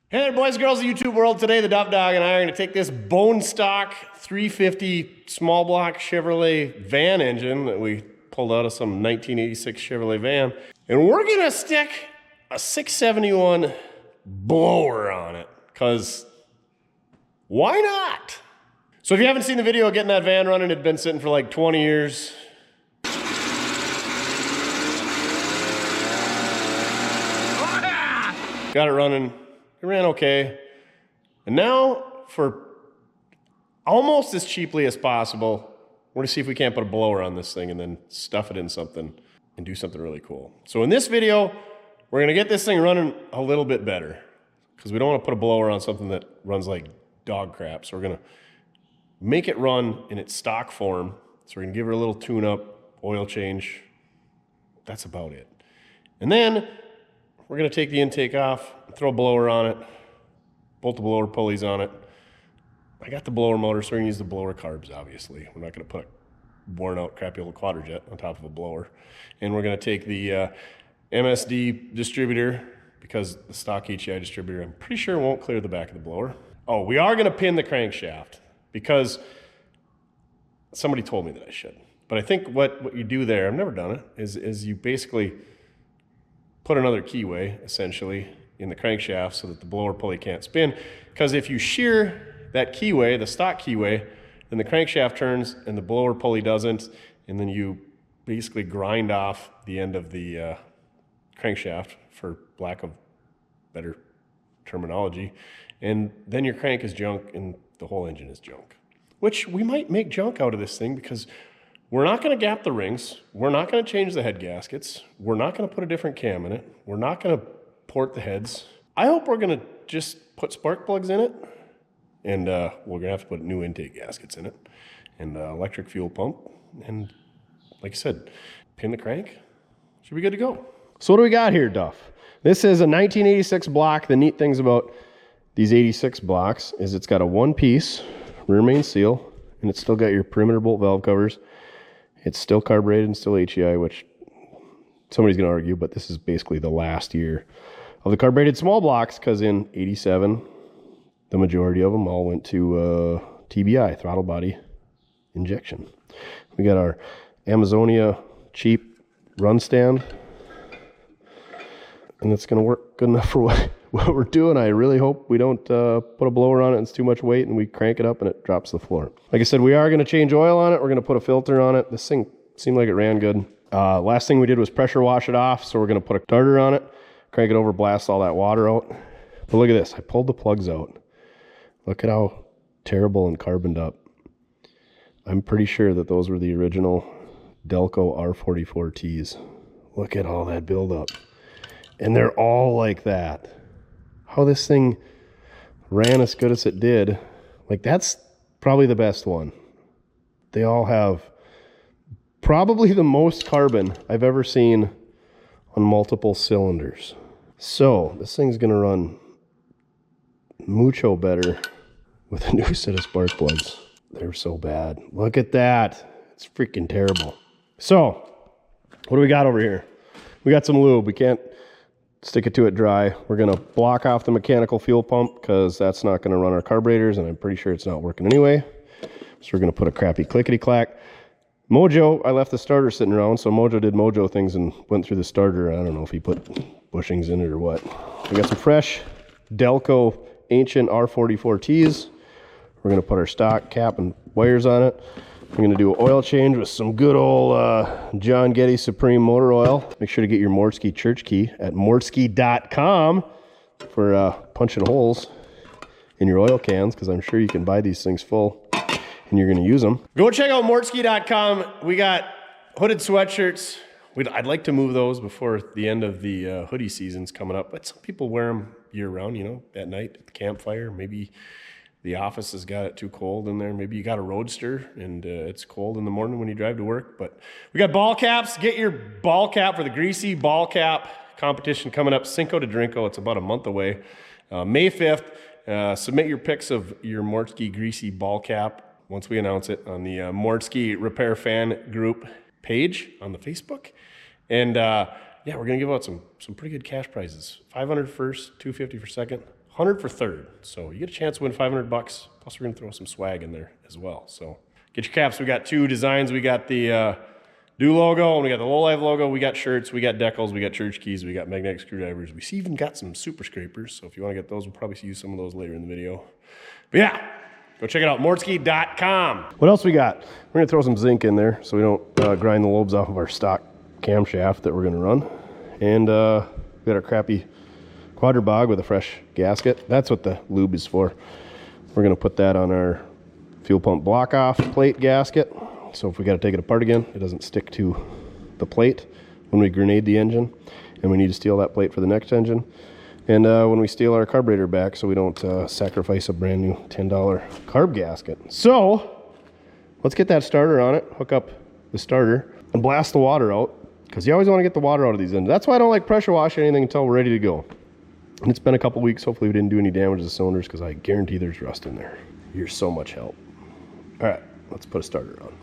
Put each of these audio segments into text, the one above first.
Hey there, boys and girls of the YouTube world. Today, the Duff Dog and I are going to take this bone stock 350 small block Chevrolet van engine that we pulled out of some 1986 Chevrolet van, and we're going to stick a 671 blower on it, because why not? So if you haven't seen the video of getting that van running, it'd been sitting for like 20 years. Got it running. It ran okay. And now, for almost as cheaply as possible, we're gonna see if we can't put a blower on this thing and then stuff it in something and do something really cool. So in this video, we're gonna get this thing running a little bit better, because we don't wanna put a blower on something that runs like dog crap. So we're gonna make it run in its stock form. So we're gonna give her a little tune-up, oil change. That's about it. And then we're gonna take the intake off, throw a blower on it, bolt the blower pulleys on it. I got the blower motor, so we're gonna use the blower carbs, obviously. We're not gonna put a worn out crappy old quadrajet on top of a blower. And we're gonna take the MSD distributor, because the stock HEI distributor, I'm pretty sure won't clear the back of the blower. Oh, we are gonna pin the crankshaft, because somebody told me that I should. But I think what you do there, I've never done it, is you basically put another keyway, essentially, in the crankshaft so that the blower pulley can't spin. Because if you shear that keyway, the stock keyway, then the crankshaft turns and the blower pulley doesn't, and then you basically grind off the end of the crankshaft, for lack of better terminology, and then your crank is junk and the whole engine is junk. Which we might make junk out of this thing, because we're not going to gap the rings. We're not going to change the head gaskets. We're not going to put a different cam in it. We're not going to port the heads. I hope we're going to just put spark plugs in it. And we're going to have to put new intake gaskets in it. And electric fuel pump. And like I said, pin the crank. Should be good to go. So what do we got here, Duff? This is a 1986 block. The neat things about these 86 blocks is it's got a one-piece rear main seal. And it's still got your perimeter bolt valve covers. It's still carbureted and still HEI, which somebody's going to argue, but this is basically the last year of the carbureted small blocks, because in 87, the majority of them all went to TBI, throttle body injection. We got our Amazonia cheap run stand, and it's going to work good enough for what we're doing. I really hope we don't put a blower on it and it's too much weight and we crank it up and it drops the floor. Like I said, we are going to change oil on it. We're going to put a filter on it. This thing seemed like it ran good. Last thing we did was pressure wash it off, so we're going to put a starter on it, crank it over, blast all that water out. But look at this. I pulled the plugs out. Look at how terrible and carboned up. I'm pretty sure that those were the original Delco R44Ts. Look at all that buildup. And they're all like that. How this thing ran as good as it did, like, that's probably the best one. They all have probably the most carbon I've ever seen on multiple cylinders. So this thing's gonna run mucho better with a new set of spark plugs. They're so bad. Look at that. It's freaking terrible. So what do we got over here? We got some lube. We can't stick it to it dry. We're going to block off the mechanical fuel pump, because that's not going to run our carburetors, and I'm pretty sure it's not working anyway. So we're going to put a crappy clickety-clack. Mojo, I left the starter sitting around, so Mojo did Mojo things and went through the starter. I don't know if he put bushings in it or what. We got some fresh Delco ancient R44Ts. We're going to put our stock cap and wires on it. I'm going to do an oil change with some good old John Getty Supreme motor oil. Make sure to get your Mortske church key at mortske.com for punching holes in your oil cans, because I'm sure you can buy these things full and you're going to use them. Go check out mortske.com. We got hooded sweatshirts. I'd like to move those before the end of the hoodie season's coming up, but some people wear them year round, you know, at night at the campfire. Maybe the office has got it too cold in there. Maybe you got a roadster and it's cold in the morning when you drive to work. But we got ball caps. Get your ball cap for the greasy ball cap competition coming up. Cinco de Drinko. It's about a month away. May 5th. Submit your pics of your Mortske greasy ball cap once we announce it on the Mortske Repair fan group page on the Facebook. And yeah, we're going to give out some pretty good cash prizes. $500 first, $250 for second, 100 for third. So you get a chance to win $500. Plus we're gonna throw some swag in there as well. So get your caps. We got 2 designs. We got the Do logo, and we got the Low Life logo. We got shirts, we got decals, we got church keys, we got magnetic screwdrivers. We even got some super scrapers. So if you want to get those, we'll probably use some of those later in the video. But yeah, go check it out, mortske.com. What else we got? We're gonna throw some zinc in there so we don't grind the lobes off of our stock camshaft that we're gonna run. And we got our crappy quadribog with a fresh gasket. That's what the lube is for. We're gonna put that on our fuel pump block off plate gasket. So if we gotta take it apart again, it doesn't stick to the plate when we grenade the engine. And we need to steal that plate for the next engine. And when we steal our carburetor back, so we don't sacrifice a brand new $10 carb gasket. So let's get that starter on it, hook up the starter, and blast the water out, because you always want to get the water out of these engines. That's why I don't like pressure wash anything until we're ready to go. And it's been a couple weeks. Hopefully we didn't do any damage to the cylinders, because I guarantee there's rust in there. You're so much help. All right, let's put a starter on.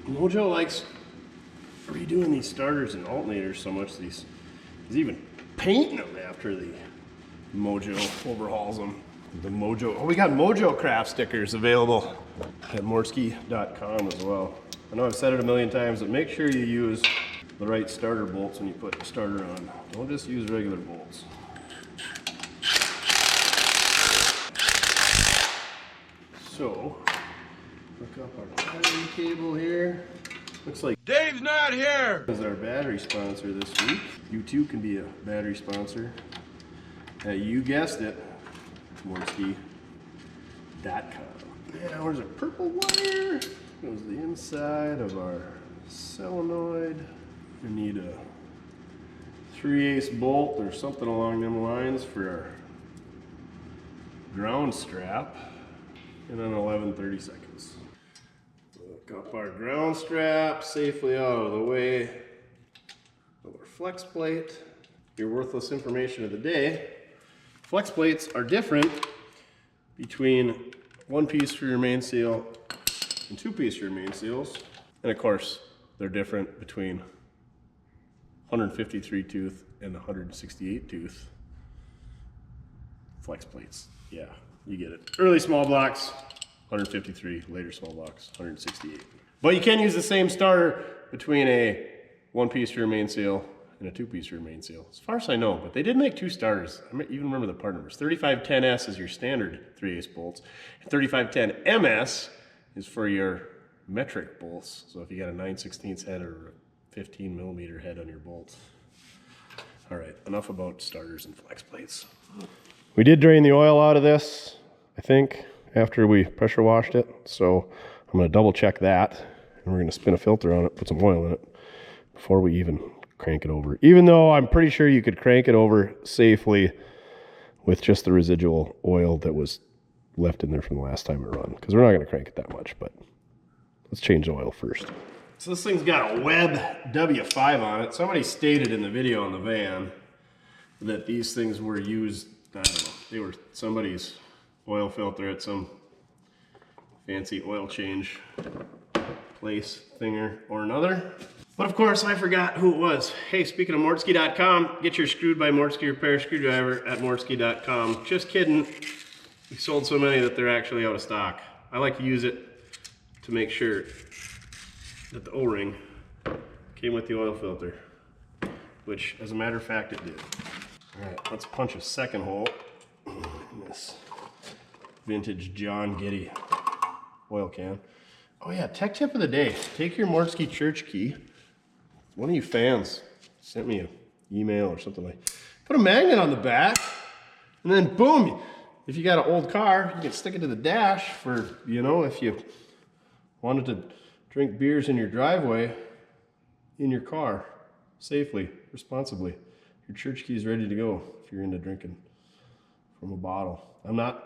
Mojo likes redoing these starters and alternators so much that he's even painting them after the Mojo overhauls them. The Mojo, oh, we got Mojo craft stickers available at mortske.com as well. I know I've said it a million times, but make sure you use the right starter bolts when you put the starter on. Don't just use regular bolts. So, hook up our battery cable here. Looks like Dave's not here! This is our battery sponsor this week. You too can be a battery sponsor. You guessed it, mortskerepair.com. Yeah, where's our purple wire? Goes the inside of our solenoid. We need a 3/8 bolt or something along them lines for our ground strap. And then 11:30 seconds. Hook up our ground strap safely out of the way of our flex plate. Your worthless information of the day. Flex plates are different between 1-piece for your main seal and 2-piece for your main seals. And of course, they're different between 153 tooth and 168 tooth flex plates. Yeah, you get it. Early small blocks, 153, later small blocks, 168. But you can use the same starter between a 1-piece for your main seal and a 2-piece for your main seal, as far as I know. But they did make 2 starters. I even remember the part numbers. 3510S is your standard 3/8 bolts, and 3510MS is for your metric bolts. So if you got a 9/16 head or a 15mm head on your bolts. All right, enough about starters and flex plates. We did drain the oil out of this, I think, after we pressure washed it. So I'm gonna double check that, and we're gonna spin a filter on it, put some oil in it before we even crank it over. Even though I'm pretty sure you could crank it over safely with just the residual oil that was left in there from the last time it run, because we're not gonna crank it that much, but let's change the oil first. So this thing's got a Webb W5 on it. Somebody stated in the video on the van that these things were used, I don't know, they were somebody's oil filter at some fancy oil change place thinger or another. But of course, I forgot who it was. Hey, speaking of mortske.com, get your Screwed by Mortske repair screwdriver at mortske.com. Just kidding. We sold so many that they're actually out of stock. I like to use it to make sure that the O-ring came with the oil filter, which, as a matter of fact, it did. All right, let's punch a second hole in this vintage John Getty oil can. Oh yeah, tech tip of the day. Take your Mortske church key. One of you fans sent me an email or something like that. Put a magnet on the back, and then boom, if you got an old car, you can stick it to the dash for, you know, if you wanted to drink beers in your driveway, in your car, safely, responsibly. Your church key is ready to go if you're into drinking from a bottle. I'm not,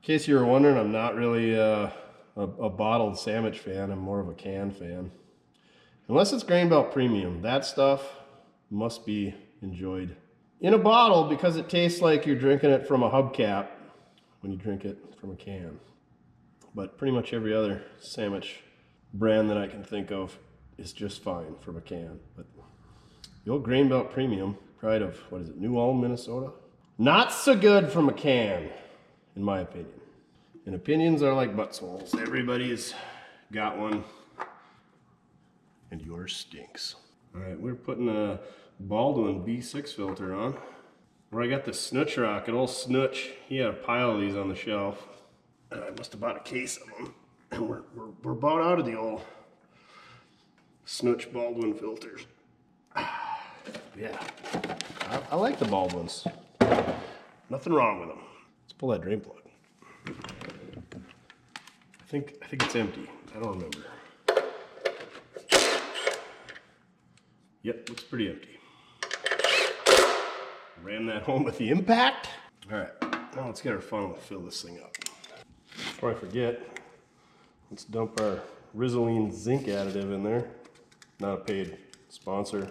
in case you were wondering, I'm not really a bottled sandwich fan. I'm more of a can fan. Unless it's Grain Belt Premium, that stuff must be enjoyed in a bottle because it tastes like you're drinking it from a hubcap when you drink it from a can. But pretty much every other sandwich brand that I can think of is just fine from a can. But the old Grain Belt Premium, pride of, what is it, New Ulm, Minnesota? Not so good from a can. in my opinion. And opinions are like buttholes. Everybody's got one, and yours stinks. All right, we're putting a Baldwin B6 filter on. Where I got the Snooch rocket, old Snooch, he had a pile of these on the shelf. I must have bought a case of them. And we're about out of the old Snooch Baldwin filters. Yeah, I like the Baldwins. Nothing wrong with them. Let's pull that drain plug. I think it's empty. I don't remember. Yep, looks pretty empty. Ram that home with the impact. All right, now let's get our funnel to fill this thing up. Before I forget, let's dump our Rizzoline zinc additive in there. Not a paid sponsor.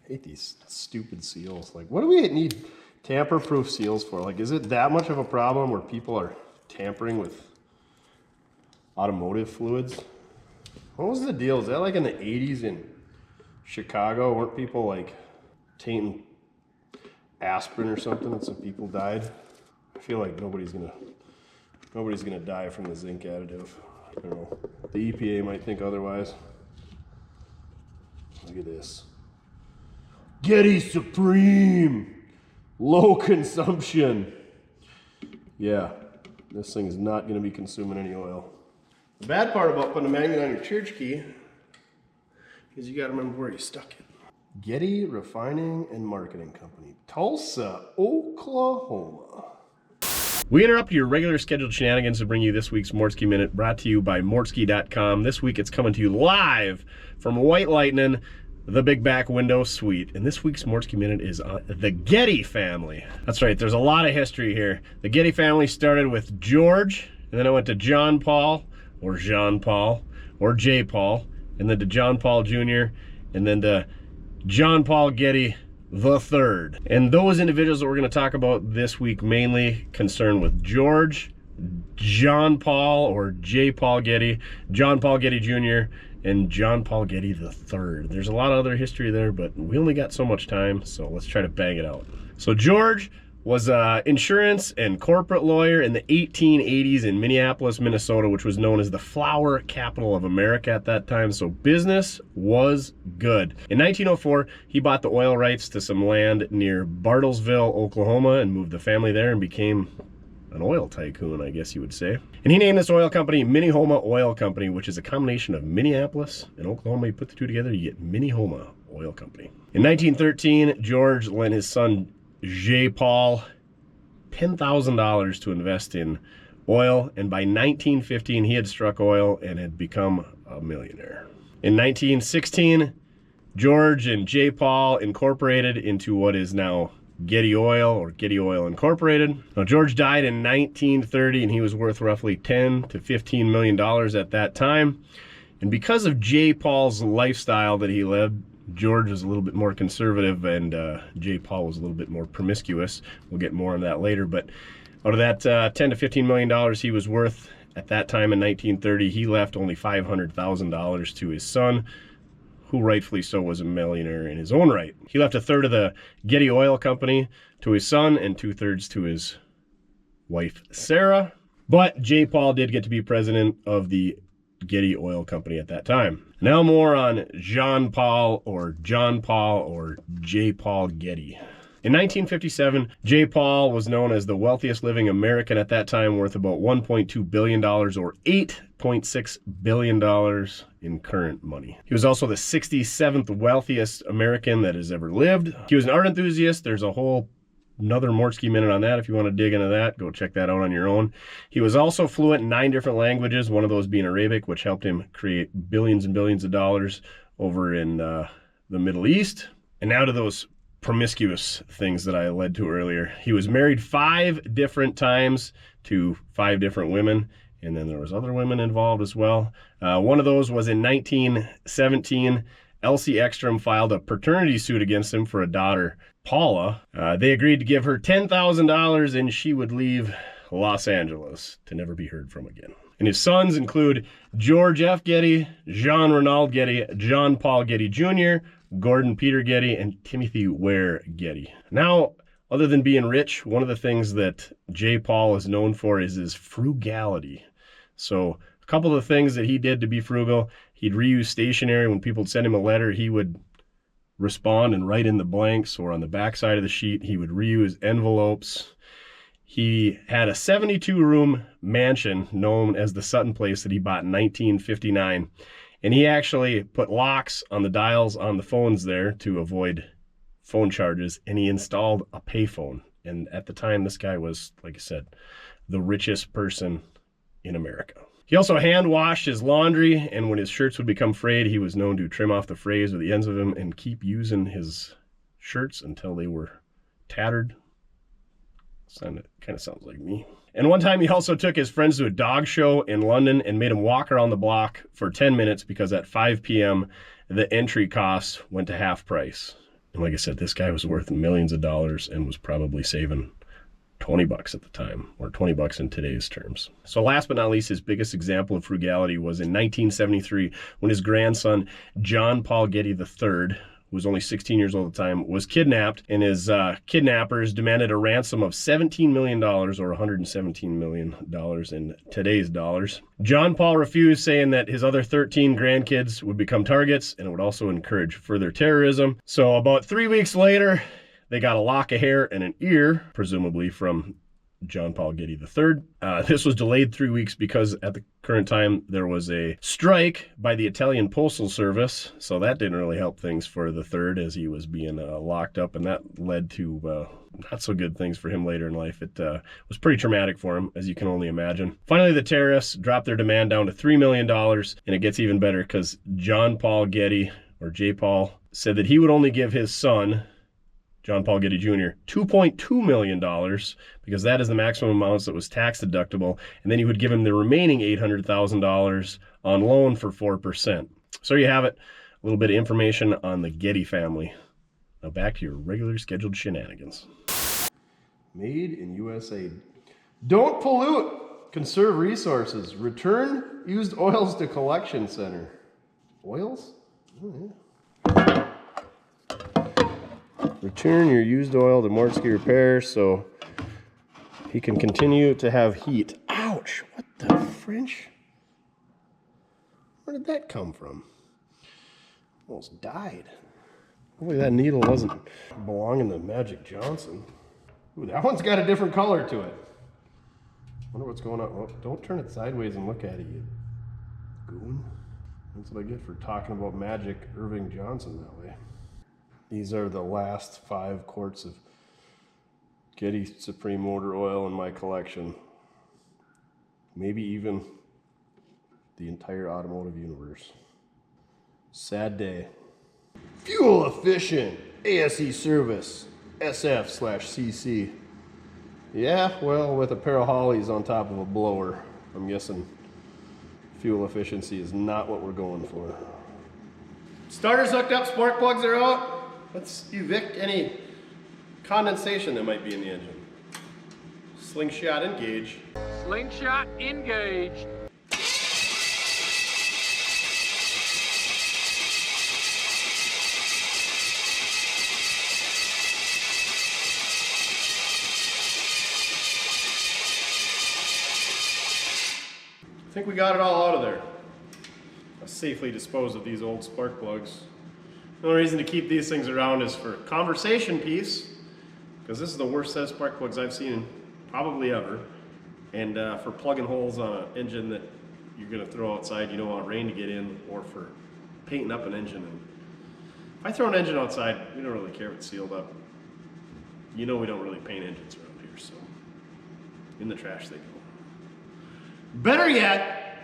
I hate these stupid seals. Like, what do we need tamper-proof seals for? Like, is it that much of a problem where people are tampering with automotive fluids? What was the deal? Is that like in the 80s in Chicago? Weren't people like tainting aspirin or something and some people died? I feel like nobody's gonna die from the zinc additive. I don't know. The EPA might think otherwise. Look at this. Getty Supreme! Low consumption. Yeah, this thing is not gonna be consuming any oil. The bad part about putting a magnet on your church key is you gotta remember where you stuck it. Getty Refining and Marketing Company, Tulsa, Oklahoma. We interrupt your regular scheduled shenanigans to bring you this week's Mortske Minute, brought to you by mortske.com. This week it's coming to you live from White Lightning, the Big Back Window Suite. And this week's Mortske Minute is on the Getty family. That's right, there's a lot of history here. The Getty family started with George, and then it went to John Paul, or Jean Paul, or J. Paul, and then to John Paul Jr., and then to John Paul Getty the Third. And those individuals that we're going to talk about this week mainly concerned with George, John Paul or J. Paul Getty, John Paul Getty Jr., and John Paul Getty the Third. There's a lot of other history there, but we only got so much time, so let's try to bang it out. So George was an insurance and corporate lawyer in the 1880s in Minneapolis, Minnesota, which was known as the flour capital of America at that time, so business was good. In 1904, he bought the oil rights to some land near Bartlesville, Oklahoma, and moved the family there and became an oil tycoon, I guess you would say. And he named this oil company Minnehaha Oil Company, which is a combination of Minneapolis and Oklahoma. You put the two together, you get Minnehaha Oil Company. In 1913, George lent his son J. Paul $10,000 to invest in oil, and by 1915 he had struck oil and had become a millionaire. In 1916, George and J. Paul incorporated into what is now Getty Oil, or Getty Oil Incorporated. Now, George died in 1930 and he was worth roughly $10 to $15 million at that time. And because of J. Paul's lifestyle that he led, George was a little bit more conservative and J. Paul was a little bit more promiscuous. We'll get more on that later, but out of that $10 to $15 million he was worth at that time in 1930, he left only $500,000 to his son, who rightfully so was a millionaire in his own right. He left a third of the Getty Oil Company to his son and 2/3 to his wife, Sarah. But J. Paul did get to be president of the Getty Oil Company at that time. Now more on Jean Paul or John Paul or J. Paul Getty. In 1957, J. Paul was known as the wealthiest living American at that time, worth about $1.2 billion or $8.6 billion in current money. He was also the 67th wealthiest American that has ever lived. He was an art enthusiast. There's a whole another Mortske Minute on that. If you want to dig into that, go check that out on your own. He was also fluent in 9 different languages, one of those being Arabic, which helped him create billions and billions of dollars over in the Middle East. And now to those promiscuous things that I led to earlier. He was married 5 different times to 5 different women, and then there was other women involved as well. One of those was in 1917. Elsie Ekstrom filed a paternity suit against him for a daughter, Paula. They agreed to give her $10,000 and she would leave Los Angeles to never be heard from again. And his sons include George F. Getty, Jean Renald Getty, John Paul Getty Jr., Gordon Peter Getty, and Timothy Ware Getty. Now, Other than being rich, one of the things that J. Paul is known for is his frugality. So a couple of things that he did to be frugal: he'd reuse stationery. When people would send him a letter, he would respond and write in the blanks, or on the back side of the sheet, he would reuse envelopes. He had a 72-room mansion known as the Sutton Place that he bought in 1959. And he actually put locks on the dials on the phones there to avoid phone charges. And he installed a payphone. And at the time, this guy was, like I said, the richest person in America. He also hand washed his laundry, and when his shirts would become frayed, he was known to trim off the frays with the ends of them and keep using his shirts until they were tattered. Kind of sounds like me. And one time he also took his friends to a dog show in London and made them walk around the block for 10 minutes because at 5 p.m. the entry costs went to half price. And like I said, this guy was worth millions of dollars and was probably saving $20 at the time, or $20 in today's terms. So last but not least, his biggest example of frugality was in 1973 when his grandson, John Paul Getty III, who was only 16 years old at the time, was kidnapped, and his kidnappers demanded a ransom of $17 million, or $117 million in today's dollars. John Paul refused, saying that his other 13 grandkids would become targets, and it would also encourage further terrorism. So about 3 weeks later, they got a lock of hair and an ear, presumably from John Paul Getty III. This was delayed 3 weeks because at the current time there was a strike by the Italian Postal Service, so that didn't really help things for the third as he was being locked up, and that led to not so good things for him later in life. It was pretty traumatic for him, as you can only imagine. Finally, the terrorists dropped their demand down to $3 million, and it gets even better because John Paul Getty, or J. Paul, said that he would only give his son, John Paul Getty Jr., $2.2 million, because that is the maximum amounts that was tax deductible, and then he would give him the remaining $800,000 on loan for 4%. So you have it, a little bit of information on the Getty family. Now back to your regular scheduled shenanigans. Made in USA. Don't pollute. Conserve resources. Return used oils to collection center. Oils? Oh, yeah. Return your used oil to Mortske repair so he can continue to have heat. Ouch! What the French? Where did that come from? Almost died. Hopefully that needle doesn't belong in the Magic Johnson. Ooh, that one's got a different color to it. Wonder what's going on. Oh, don't turn it sideways and look at it, you goon. That's what I get for talking about Magic Irving Johnson that way. These are the last 5 quarts of Getty Supreme Motor Oil in my collection. Maybe even the entire automotive universe. Sad day. Fuel efficient ASE service, SF/CC. Yeah, well, with a pair of Hollies on top of a blower, I'm guessing fuel efficiency is not what we're going for. Starter's hooked up, spark plugs are out. Let's evict any condensation that might be in the engine. Slingshot engage. Slingshot engaged. I think we got it all out of there. I'll safely dispose of these old spark plugs. The only reason to keep these things around is for conversation piece, because this is the worst set of spark plugs I've seen probably ever, and for plugging holes on an engine that you're going to throw outside, you don't want rain to get in, or for painting up an engine. And if I throw an engine outside, we don't really care if it's sealed up. You know we don't really paint engines around here, so in the trash they go. Better yet,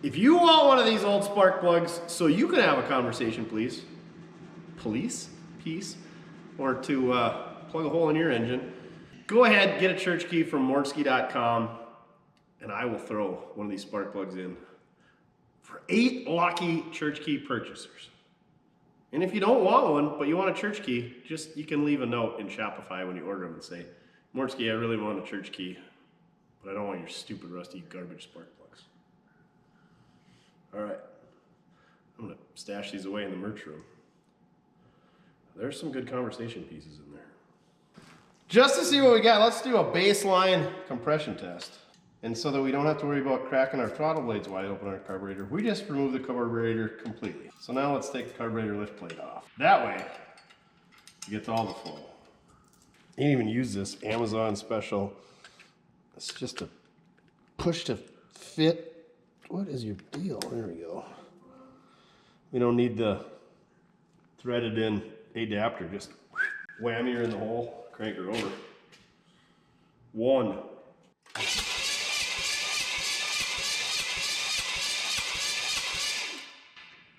if you want one of these old spark plugs so you can have a conversation, please, or to plug a hole in your engine, go ahead, get a church key from mortske.com, and I will throw one of these spark plugs in for 8 lucky church key purchasers. And if you don't want one, but you want a church key, you can leave a note in Shopify when you order them and say, Mortske, I really want a church key, but I don't want your stupid rusty garbage spark plugs. All right, I'm gonna stash these away in the merch room. There's some good conversation pieces in there. Just to see what we got, let's do a baseline compression test. And so that we don't have to worry about cracking our throttle blades wide open on our carburetor, we just remove the carburetor completely. So now let's take the carburetor lift plate off. That way, it gets all the flow. You can even use this Amazon special. It's just a push to fit. What is your deal? There we go. We don't need the threaded in adapter. Just whammy her in the hole, crank her over. 1.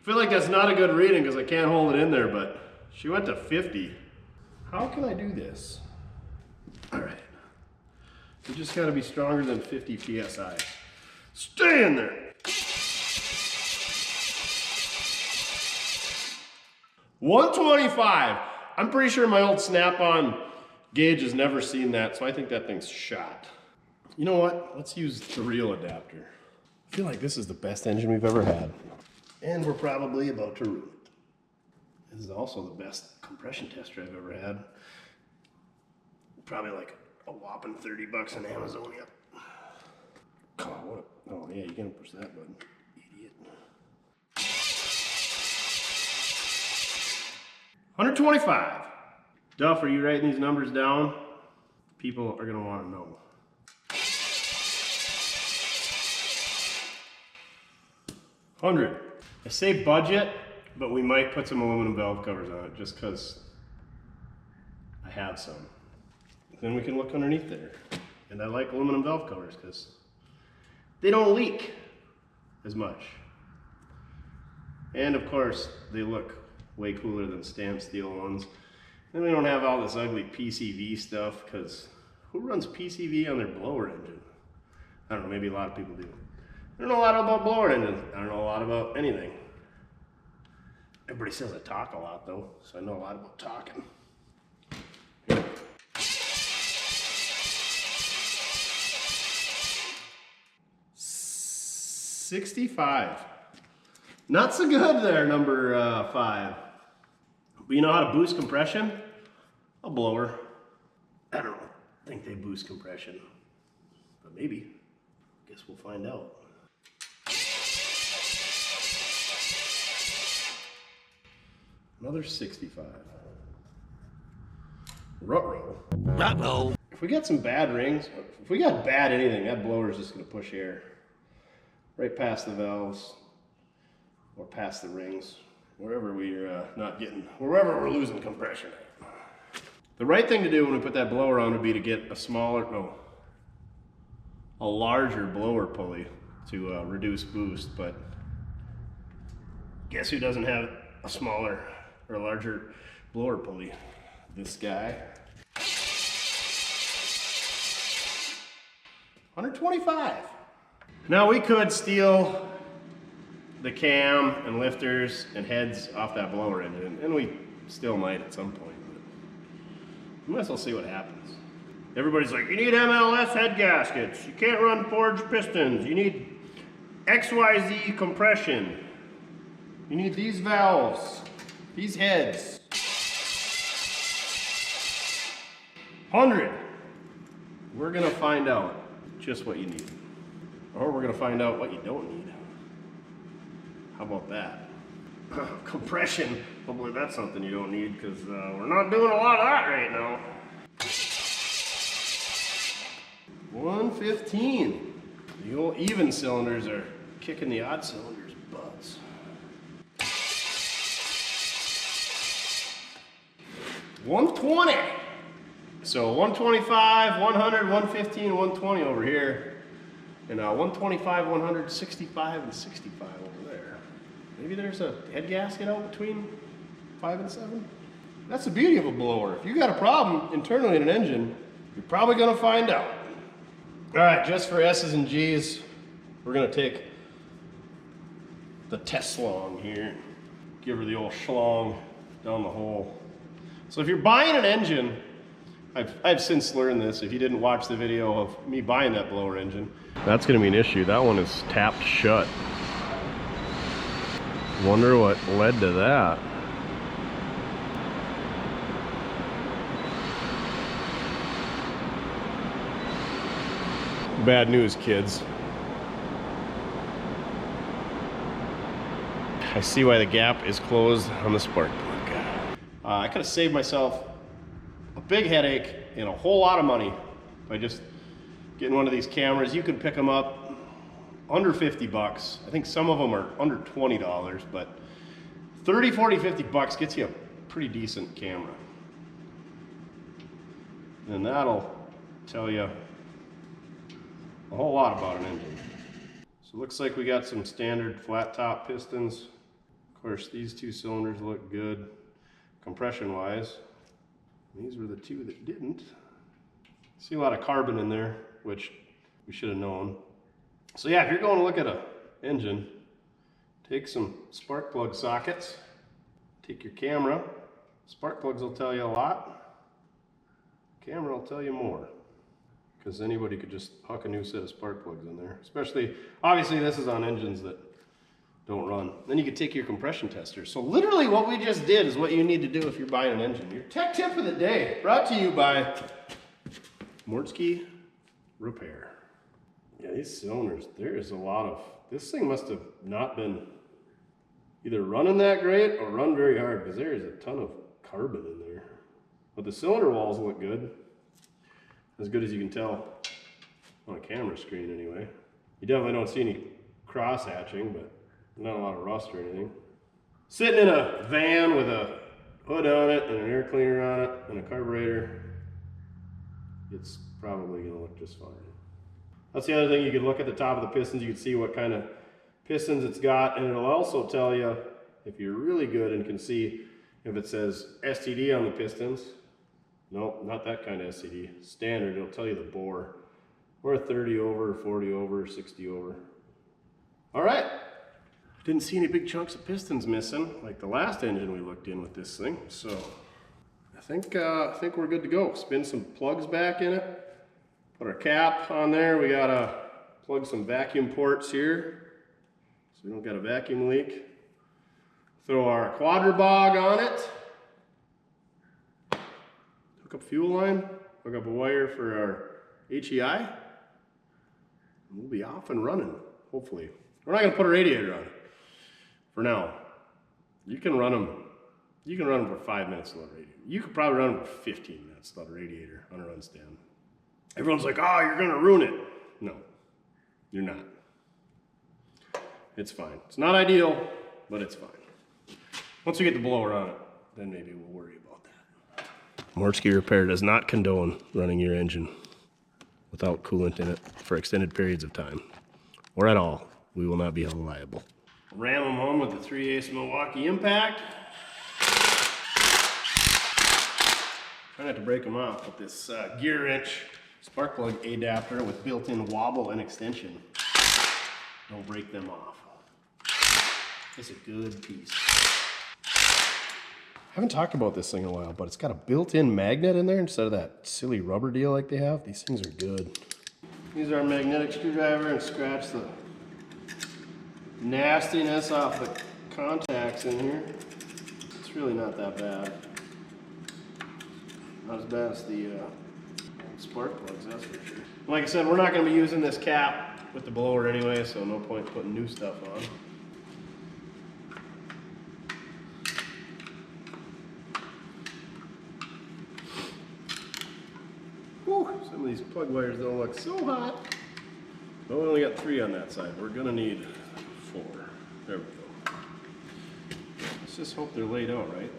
I feel like that's not a good reading because I can't hold it in there, but she went to 50. How can I do this? All right. You just got to be stronger than 50 PSI. Stay in there. 125. I'm pretty sure my old snap-on gauge has never seen that, so I think that thing's shot. You know what? Let's use the real adapter. I feel like this is the best engine we've ever had. And we're probably about to ruin it. This is also the best compression tester I've ever had. Probably like a whopping 30 bucks on Amazon. Yep. Oh, oh yeah, you can't push that button. Idiot. 125. Duff, are you writing these numbers down? People are gonna want to know. 100. I say budget, but we might put some aluminum valve covers on it just because I have some. Then we can look underneath there. And I like aluminum valve covers because they don't leak as much. And of course, they look way cooler than stamped steel ones. And we don't have all this ugly PCV stuff because who runs PCV on their blower engine? I don't know, maybe a lot of people do. I don't know a lot about blower engines. I don't know a lot about anything. Everybody says I talk a lot though, so I know a lot about talking. Here. 65. Not so good there, number 5. But you know how to boost compression? A blower. I don't think they boost compression, but maybe. Guess we'll find out. Another 65. Ruh-roh. If we got some bad rings, if we got bad anything, that blower is just going to push air right past the valves or past the rings, wherever we're not getting, wherever we're losing compression. The right thing to do when we put that blower on would be to get a larger blower pulley to reduce boost, but guess who doesn't have a smaller or a larger blower pulley? This guy. 125. Now we could steal the cam and lifters and heads off that blower engine, and we still might at some point, but we might as well see what happens. Everybody's like, you need MLS head gaskets, you can't run forged pistons, you need XYZ compression, you need these valves, these heads. 100. We're gonna find out just what you need. Or we're gonna find out what you don't need. How about that? Compression, hopefully that's something you don't need because we're not doing a lot of that right now. 115. The old even cylinders are kicking the odd cylinders' butts. 120. So 125, 100, 115, 120 over here. And 125, 100, 65, and 65 over there. Maybe there's a head gasket out between 5 and 7. That's the beauty of a blower. If you got a problem internally in an engine, you're probably gonna find out. All right, just for S's and G's, we're gonna take the Teslong here, give her the old schlong down the hole. So if you're buying an engine, I've since learned this, if you didn't watch the video of me buying that blower engine, that's gonna be an issue. That one is tapped shut. Wonder what led to that. bad news, kids. I see why the gap is closed on the spark plug. I could have saved myself a big headache and a whole lot of money by just getting one of these cameras. You can pick them up under 50 bucks. I think some of them are under $20, but 30, 40, 50 bucks gets you a pretty decent camera. And that'll tell you a whole lot about an engine. So it looks like we got some standard flat top pistons. Of course, these two cylinders look good compression wise. These were the two that didn't. See a lot of carbon in there, which we should have known. So yeah, if you're going to look at an engine, take some spark plug sockets, take your camera. Spark plugs will tell you a lot. Camera will tell you more. Because anybody could just huck a new set of spark plugs in there. Especially, obviously this is on engines that don't run. Then you could take your compression tester. So literally what we just did is what you need to do if you're buying an engine. Your tech tip of the day, brought to you by Mortske Repair. Yeah, these cylinders, there is a lot of, this thing must have not been either running that great or run very hard, because there is a ton of carbon in there. But the cylinder walls look good. As good as you can tell on a camera screen anyway. You definitely don't see any cross hatching, but not a lot of rust or anything. Sitting in a van with a hood on it and an air cleaner on it and a carburetor, it's probably gonna look just fine. That's the other thing, you can look at the top of the pistons, you can see what kind of pistons it's got, and it'll also tell you, if you're really good and can see if it says STD on the pistons. Nope, not that kind of STD. Standard, it'll tell you the bore. Or 30 over, 40 over, 60 over. All right. Didn't see any big chunks of pistons missing, like the last engine we looked in with this thing. So I think we're good to go. Spin some plugs back in it. Put our cap on there. We gotta plug some vacuum ports here, so we don't got a vacuum leak. Throw our quadrabog on it. Hook up fuel line. Hook up a wire for our HEI. And we'll be off and running, hopefully. We're not gonna put a radiator on it for now. You can run them for 5 minutes without a radiator. You could probably run them for 15 minutes without a radiator on a run stand. Everyone's like, oh, you're gonna ruin it. No, you're not. It's fine. It's not ideal, but it's fine. Once we get the blower on it, then maybe we'll worry about that. Mortske Repair does not condone running your engine without coolant in it for extended periods of time, or at all. We will not be held liable. Ram them home with the 3/8 Milwaukee impact. Try not to break them off with this gear wrench spark plug adapter with built-in wobble and extension. Don't break them off. It's a good piece. I haven't talked about this thing in a while, but it's got a built-in magnet in there instead of that silly rubber deal like they have. These things are good. Use our magnetic screwdriver and scratch the nastiness off the contacts in here. It's really not that bad. Not as bad as the spark plugs, that's for sure. Like I said, we're not going to be using this cap with the blower anyway, so no point putting new stuff on. Whew, some of these plug wires don't look so hot. But we only got 3 on that side. We're going to need 4. There we go. Let's just hope they're laid out right.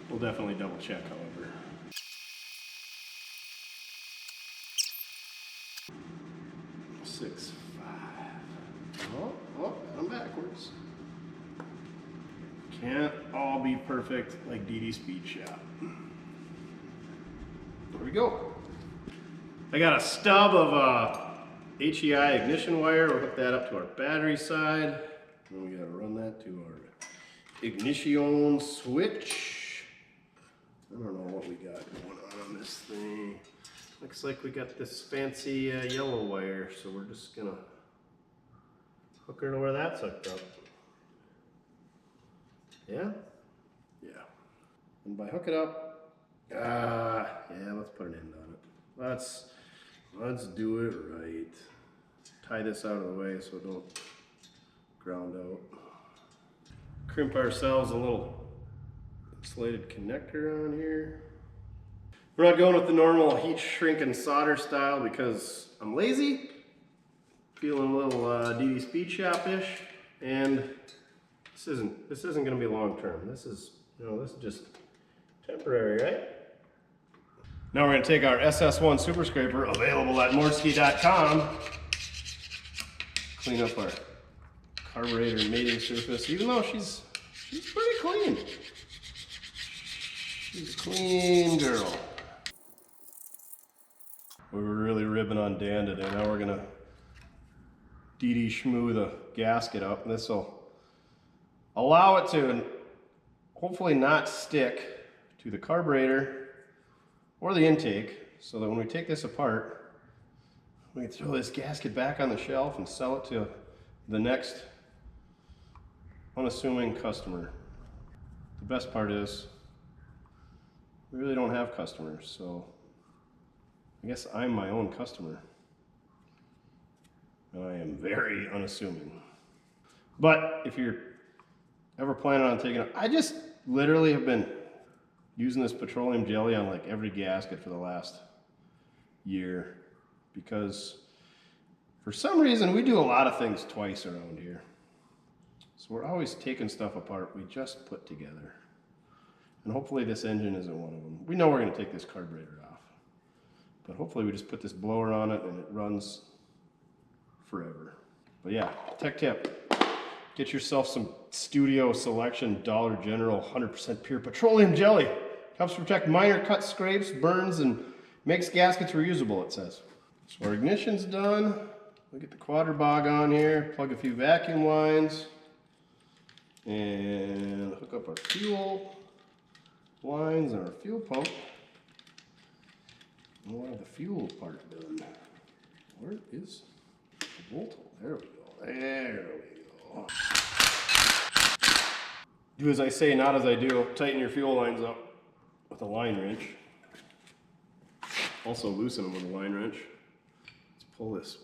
We'll definitely double check, however. 6, 5. Oh, I'm backwards. Can't all be perfect like DD Speed Shop. There we go. I got a stub of HEI ignition wire. We'll hook that up to our battery side. Then we gotta run that to our ignition switch. I don't know what we got going on this thing. Looks like we got this fancy yellow wire, so we're just gonna hook her to where that's hooked up. Yeah? Yeah. And by hook it up, yeah, let's put an end on it. Let's do it right. Tie this out of the way so it don't ground out. Crimp ourselves a little insulated connector on here. We're not going with the normal heat shrink and solder style because I'm lazy, feeling a little DD Speed Shop-ish, and this isn't going to be long term. This is just temporary, right? Now we're going to take our SS1 Super Scraper, available at mortske.com, clean up our carburetor mating surface, even though she's pretty clean. She's a clean girl. We were really ribbing on Dan today. Now we're gonna DD schmoo the gasket up, and this will allow it to hopefully not stick to the carburetor or the intake, so that when we take this apart, we can throw this gasket back on the shelf and sell it to the next unassuming customer. The best part is we really don't have customers, so I guess I'm my own customer. And I am very unassuming. But if you're ever planning on taking it, I just literally have been using this petroleum jelly on like every gasket for the last year, because for some reason we do a lot of things twice around here. So we're always taking stuff apart we just put together. And hopefully this engine isn't one of them. We know we're going to take this carburetor off, but hopefully we just put this blower on it and it runs forever. But yeah, tech tip, get yourself some Studio Selection Dollar General 100% pure petroleum jelly. Helps protect minor cut scrapes, burns, and makes gaskets reusable, it says. So our ignition's done. We get the quadrabog on here, plug a few vacuum lines, and hook up our fuel lines and our fuel pump. We'll have the fuel part done. Where is the bolt hole? There we go. There we go. Do as I say, not as I do. Tighten your fuel lines up with a line wrench. Also loosen them with a line wrench. Let's pull this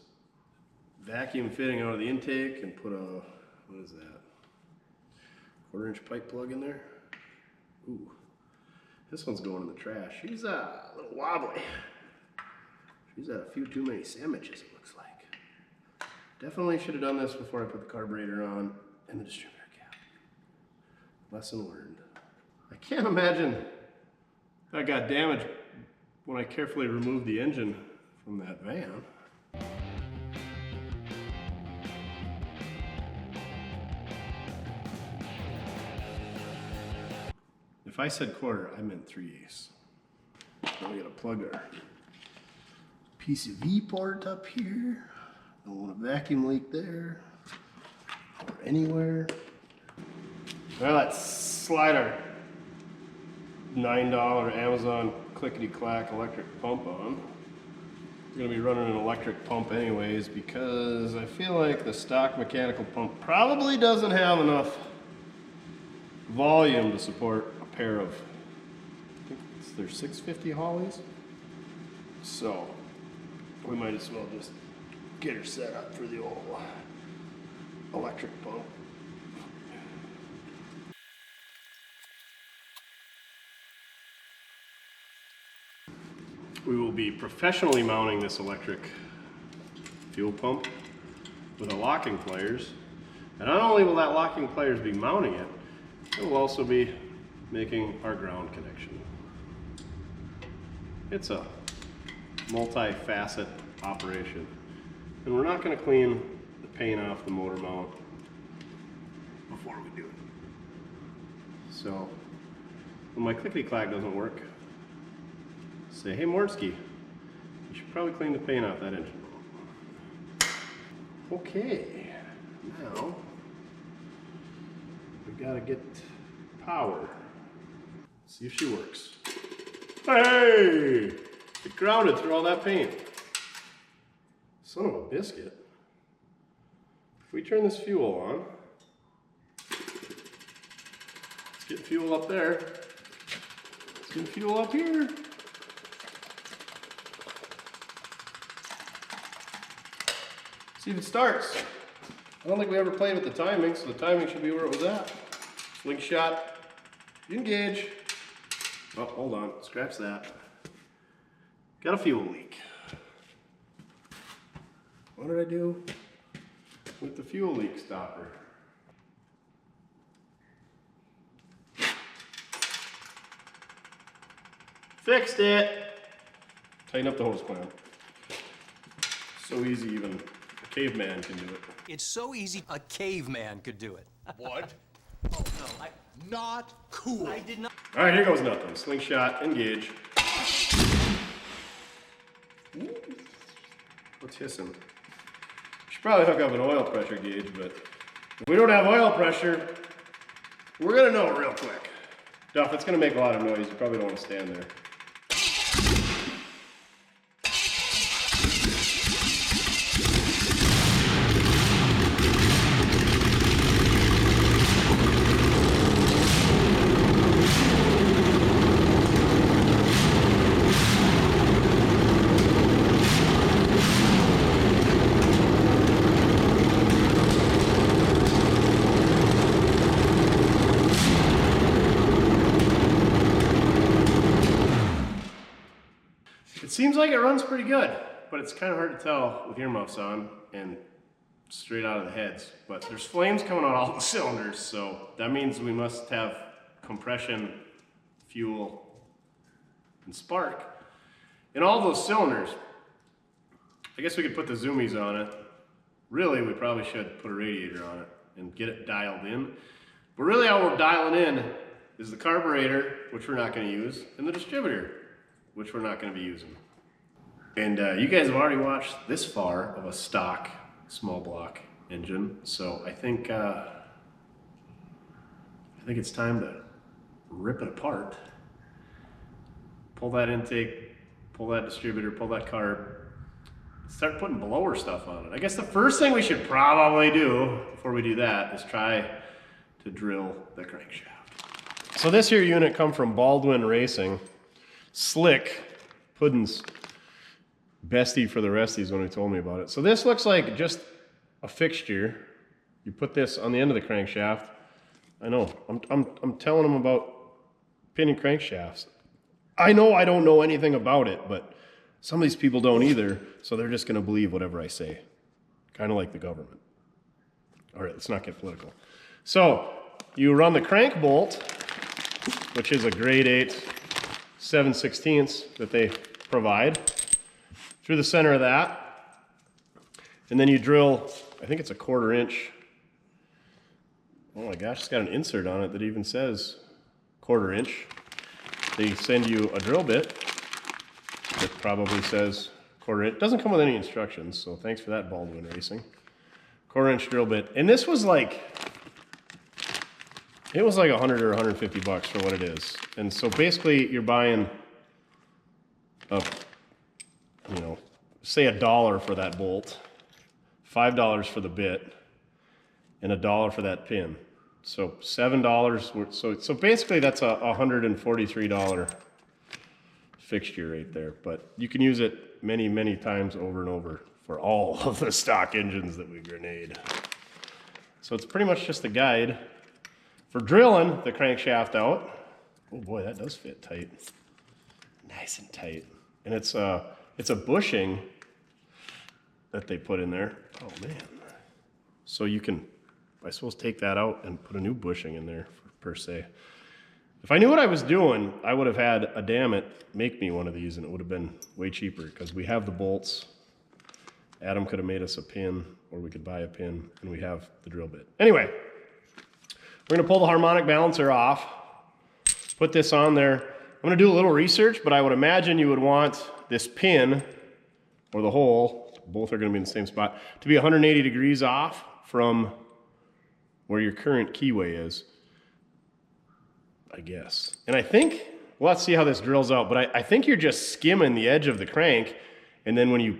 vacuum fitting out of the intake and put a, what is that? 1/4-inch pipe plug in there. Ooh, this one's going in the trash. She's a little wobbly. She's had a few too many sandwiches, it looks like. Definitely should have done this before I put the carburetor on and the distributor cap. Lesson learned. I can't imagine that got damaged when I carefully removed the engine from that van. If I said 1/4, I meant 3/8. Now we gotta plug our PCV port up here. Don't want a vacuum leak there or anywhere. Well, let's slide our $9 Amazon clickety-clack electric pump on. We're gonna be running an electric pump anyways because I feel like the stock mechanical pump probably doesn't have enough volume to support a pair of, I think it's their 650 Hollies. So we might as well just get her set up for the old electric pump. We will be professionally mounting this electric fuel pump with a locking pliers. And not only will that locking pliers be mounting it, it will also be making our ground connection. It's a multi-facet operation. And we're not going to clean the paint off the motor mount before we do it. So when my clickety-clack doesn't work, say, hey Mortske, you should probably clean the paint off that engine mount. Okay, now we gotta get power. See if she works. Hey! It grounded through all that paint. Son of a biscuit. If we turn this fuel on, let's get fuel up there. Let's get fuel up here. See if it starts. I don't think we ever played with the timing, so the timing should be where it was at. Slingshot, engage. Oh, hold on, scratch that. Got a fuel leak. What did I do with the fuel leak stopper? Fixed it. Tighten up the hose clamp. So easy, even a caveman can do it. It's so easy, a caveman could do it. What? Oh, no, Not cool. I did not. All right, here goes nothing. Slingshot, engage. Ooh. What's hissing? Should probably hook up an oil pressure gauge, but if we don't have oil pressure, we're gonna know real quick. Duff, it's gonna make a lot of noise. You probably don't want to stand there. It seems like it runs pretty good, but it's kind of hard to tell with earmuffs on and straight out of the heads. But there's flames coming out all the cylinders, so that means we must have compression, fuel, and spark in all those cylinders. I guess we could put the zoomies on it. Really, we probably should put a radiator on it and get it dialed in. But really all we're dialing in is the carburetor, which we're not going to use, and the distributor, which we're not going to be using. And you guys have already watched this far of a stock small block engine, so I think it's time to rip it apart. Pull that intake, pull that distributor, pull that carb, start putting blower stuff on it. I guess the first thing we should probably do before we do that is try to drill the crankshaft. So this here unit come from Baldwin Racing. Slick, Puddin's bestie for the resties when he told me about it. So this looks like just a fixture. You put this on the end of the crankshaft. I know, I'm telling them about pinning crankshafts. I know I don't know anything about it, but some of these people don't either, so they're just gonna believe whatever I say. Kind of like the government. All right, let's not get political. So you run the crank bolt, which is a grade 8 7/16 that they provide, through the center of that. And then you drill, I think it's a 1/4 inch. Oh my gosh, it's got an insert on it that even says 1/4 inch. They send you a drill bit that probably says 1/4 inch. It doesn't come with any instructions, so thanks for that, Baldwin Racing. 1/4 inch drill bit. And this was like, it was like 100 or 150 bucks for what it is. And so basically you're buying say $1 for that bolt, $5 for the bit, and $1 for that pin. So $7. So basically that's a $143 fixture right there. But you can use it many, many times over and over for all of the stock engines that we grenade. So it's pretty much just a guide for drilling the crankshaft out. Oh boy, that does fit tight. Nice and tight. And it's a bushing that they put in there. Oh man. So you can, I suppose, take that out and put a new bushing in there per se. If I knew what I was doing, I would have had a Dammit make me one of these and it would have been way cheaper because we have the bolts. Adam could have made us a pin or we could buy a pin and we have the drill bit. Anyway, we're gonna pull the harmonic balancer off, put this on there. I'm gonna do a little research, but I would imagine you would want this pin or the hole, both are gonna be in the same spot, to be 180 degrees off from where your current keyway is, I guess. And I think, well, let's see how this drills out, but I think you're just skimming the edge of the crank, and then when you,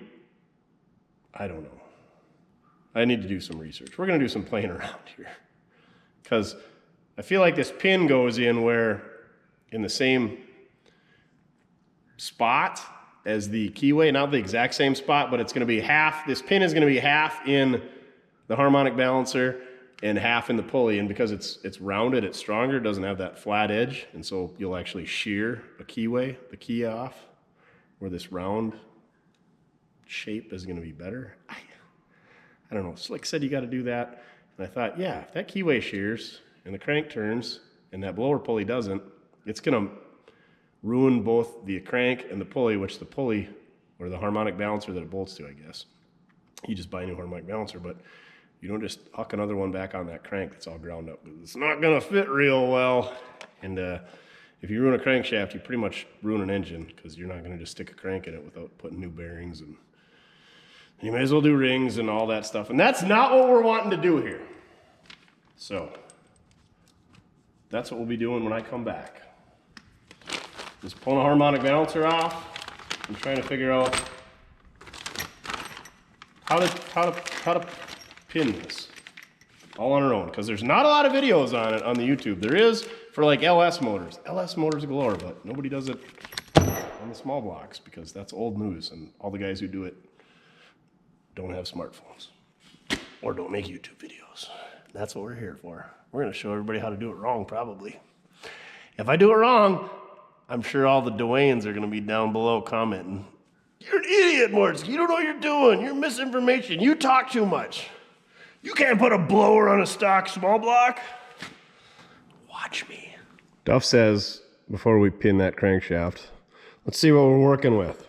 I don't know. I need to do some research. We're gonna do some playing around here. Because I feel like this pin goes in where, in the same spot as the keyway, not the exact same spot, but it's going to be half, this pin is going to be half in the harmonic balancer and half in the pulley, and because it's rounded, it's stronger, it doesn't have that flat edge, and so you'll actually shear a keyway, the key off, where this round shape is going to be better. I don't know, Slick said you got to do that, and I thought, yeah, if that keyway shears and the crank turns and that blower pulley doesn't, it's going to ruin both the crank and the pulley, which the pulley, or the harmonic balancer that it bolts to, I guess. You just buy a new harmonic balancer, but you don't just huck another one back on that crank that's all ground up. It's not going to fit real well. And if you ruin a crankshaft, you pretty much ruin an engine, because you're not going to just stick a crank in it without putting new bearings. And you may as well do rings and all that stuff. And that's not what we're wanting to do here. So that's what we'll be doing when I come back. Just pulling a harmonic balancer off and trying to figure out how to pin this all on our own, because there's not a lot of videos on it on the YouTube. There is for like LS motors galore, but nobody does it on the small blocks because that's old news, and all the guys who do it don't have smartphones or don't make YouTube videos. That's what we're here for. We're going to show everybody how to do it wrong, probably. If I do it wrong, I'm sure all the Dwaynes are going to be down below commenting, "You're an idiot, Mortske. You don't know what you're doing. You're misinformation. You talk too much. You can't put a blower on a stock small block." Watch me. Duff says, before we pin that crankshaft, let's see what we're working with.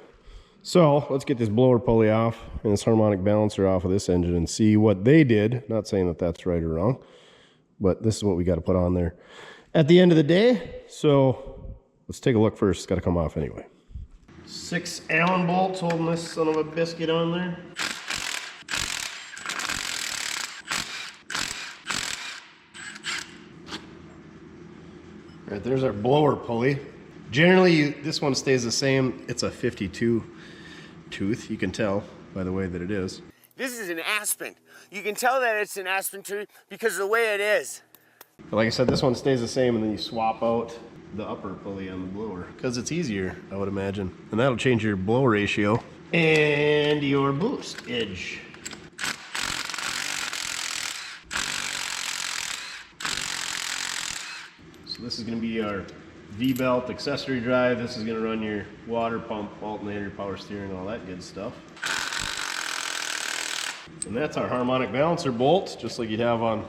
So let's get this blower pulley off and this harmonic balancer off of this engine and see what they did. Not saying that that's right or wrong, but this is what we got to put on there at the end of the day. So let's take a look first. It's got to come off anyway. 6 Allen bolts holding this son of a biscuit on there. All right, there's our blower pulley. Generally, this one stays the same. It's a 52 tooth. You can tell by the way that it is. This is an aspen. You can tell that it's an aspen tooth because of the way it is. But like I said, this one stays the same, and then you swap out the upper pulley on the blower because it's easier, I would imagine. And that'll change your blow ratio and your boost edge. So this is going to be our V-belt accessory drive. This is going to run your water pump, alternator, power steering, all that good stuff. And that's our harmonic balancer bolt, just like you'd have on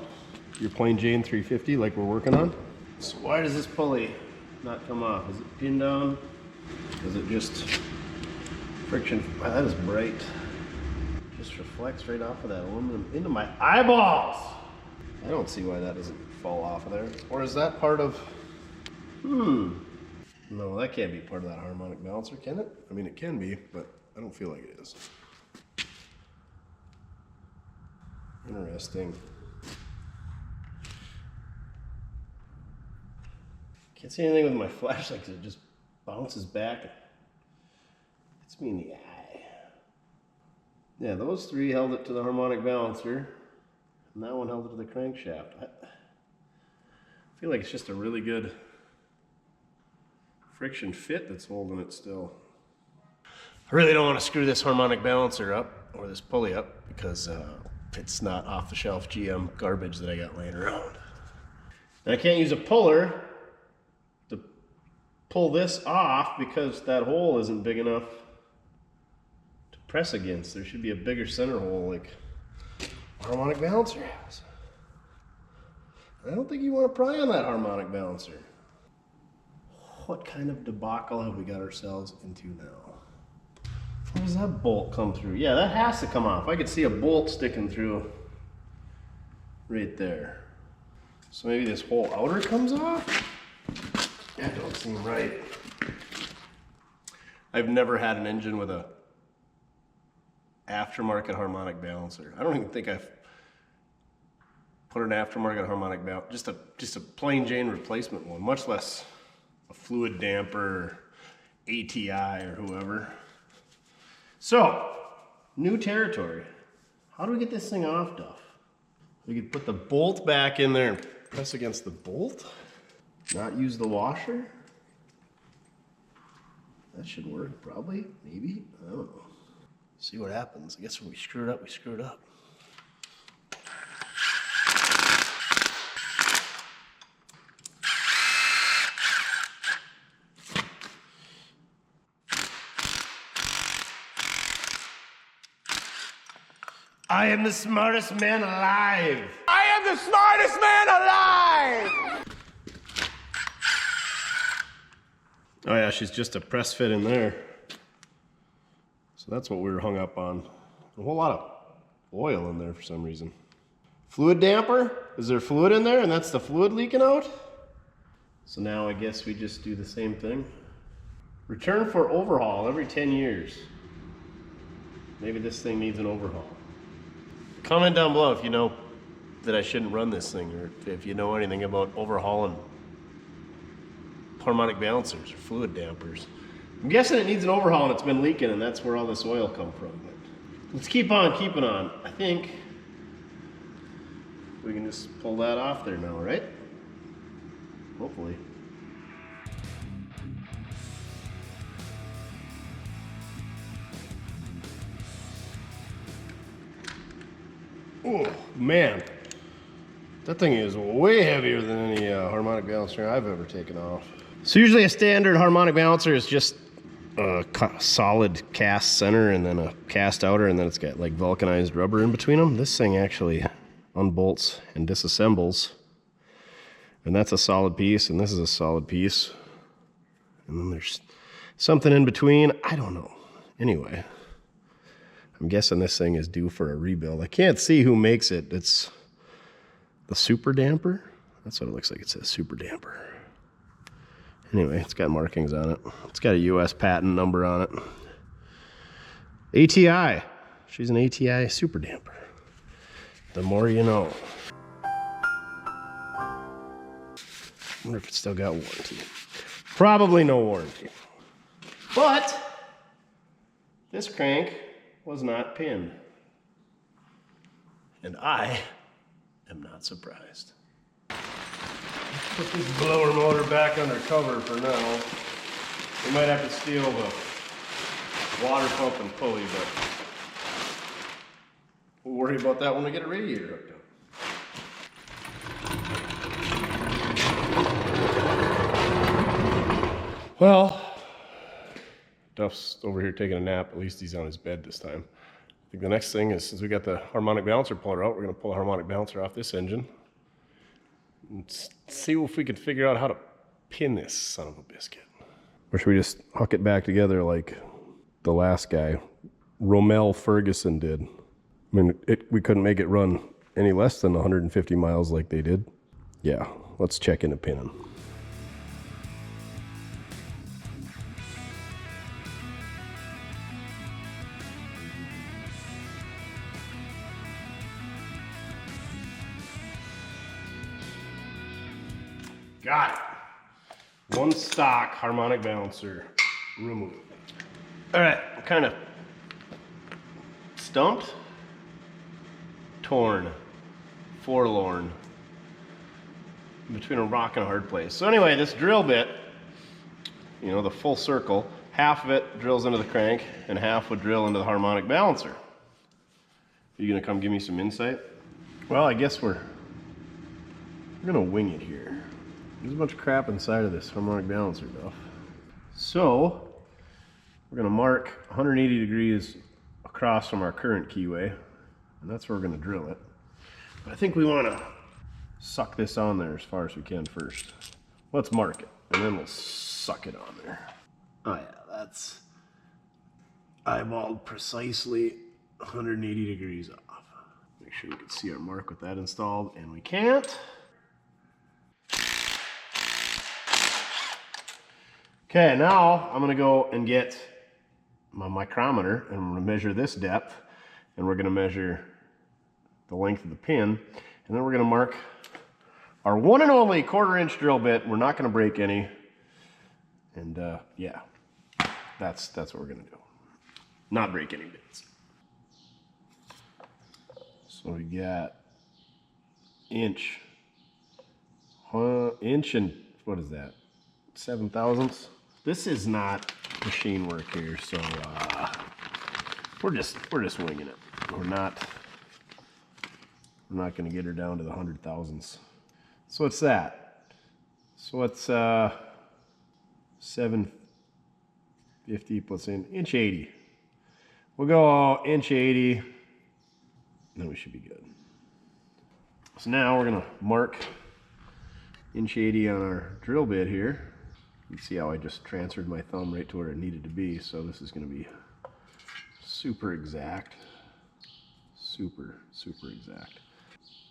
your plain Jane 350 like we're working on. So why does this pulley not come off? Is it pinned down? Is it just friction? Wow, that is bright. Just reflects right off of that aluminum into my eyeballs. I don't see why that doesn't fall off of there. Or is that part of, no, that can't be part of that harmonic balancer, can it? I mean, it can be, but I don't feel like it is. Interesting. Can't see anything with my flashlight because it just bounces back. It's me in the eye. Yeah, those 3 held it to the harmonic balancer, and that one held it to the crankshaft. I feel like it's just a really good friction fit that's holding it still. I really don't want to screw this harmonic balancer up, or this pulley up, because it's not off-the-shelf GM garbage that I got laying around. And I can't use a puller to pull this off because that hole isn't big enough to press against. There should be a bigger center hole like a harmonic balancer has. I don't think you want to pry on that harmonic balancer. What kind of debacle have we got ourselves into now? Where does that bolt come through? Yeah, that has to come off. I could see a bolt sticking through right there. So maybe this whole outer comes off? That don't seem right. I've never had an engine with a aftermarket harmonic balancer. I don't even think I've put an aftermarket harmonic balancer, just a plain Jane replacement one, much less a fluid damper, ATI or whoever. So, new territory. How do we get this thing off, Duff? We could put the bolt back in there and press against the bolt? Not use the washer? That should work, probably, maybe, I don't know. See what happens. I guess when we screw it up, we screw it up. I am the smartest man alive. I am the smartest man alive! Oh yeah, she's just a press fit in there. So that's what we were hung up on. A whole lot of oil in there for some reason. Fluid damper? Is there fluid in there and that's the fluid leaking out? So now I guess we just do the same thing. Return for overhaul every 10 years. Maybe this thing needs an overhaul. Comment down below if you know that I shouldn't run this thing, or if you know anything about overhauling harmonic balancers or fluid dampers. I'm guessing it needs an overhaul and it's been leaking and that's where all this oil come from. But let's keep on keeping on. I think we can just pull that off there now, right? Hopefully. Oh man, that thing is way heavier than any harmonic balancer I've ever taken off. So usually a standard harmonic balancer is just a solid cast center and then a cast outer, and then it's got like vulcanized rubber in between them. This thing actually unbolts and disassembles, and that's a solid piece, and this is a solid piece, and then there's something in between. I don't know. Anyway, I'm guessing this thing is due for a rebuild. I can't see who makes it. It's the Super Damper. That's what it looks like. It says Super Damper. Anyway, it's got markings on it. It's got a US patent number on it. ATI. She's an ATI Super Damper. The more you know. Wonder if it's still got warranty. Probably no warranty. But this crank was not pinned. And I am not surprised. Put this blower motor back under cover for now. We might have to steal the water pump and pulley, but we'll worry about that when we get a radiator hooked up. Well, Duff's over here taking a nap. At least he's on his bed this time. I think the next thing is, since we got the harmonic balancer puller out, we're going to pull the harmonic balancer off this engine and see if we can figure out how to pin this son of a biscuit. Or should we just hook it back together like the last guy, Rommel Ferguson, did? I mean, we couldn't make it run any less than 150 miles like they did. Yeah, let's check into pinning. Got it. One stock harmonic balancer removed. All right, I'm kind of stumped, torn, forlorn, between a rock and a hard place. So anyway, this drill bit, you know, the full circle, half of it drills into the crank and half would drill into the harmonic balancer. Are you gonna come give me some insight? Well, I guess we're gonna wing it here. There's a bunch of crap inside of this harmonic balancer, Duff. So we're going to mark 180 degrees across from our current keyway, and that's where we're going to drill it. But I think we want to suck this on there as far as we can first. Let's mark it, and then we'll suck it on there. Oh yeah, that's eyeballed precisely 180 degrees off. Make sure you can see our mark with that installed, and we can't. Okay, now I'm gonna go and get my micrometer and I'm gonna measure this depth, and we're gonna measure the length of the pin, and then we're gonna mark our one and only 1/4 inch drill bit. We're not gonna break any, and yeah, that's what we're gonna do. Not break any bits. So we got inch and what is that? 7 thousandths. This is not machine work here, so we're just winging it. We're not going to get her down to the 100,000s. So what's that? So it's 750 plus an inch 80. We'll go inch 80, and then we should be good. So now we're gonna mark inch 80 on our drill bit here. You can see how I just transferred my thumb right to where it needed to be. So this is gonna be super exact. Super exact.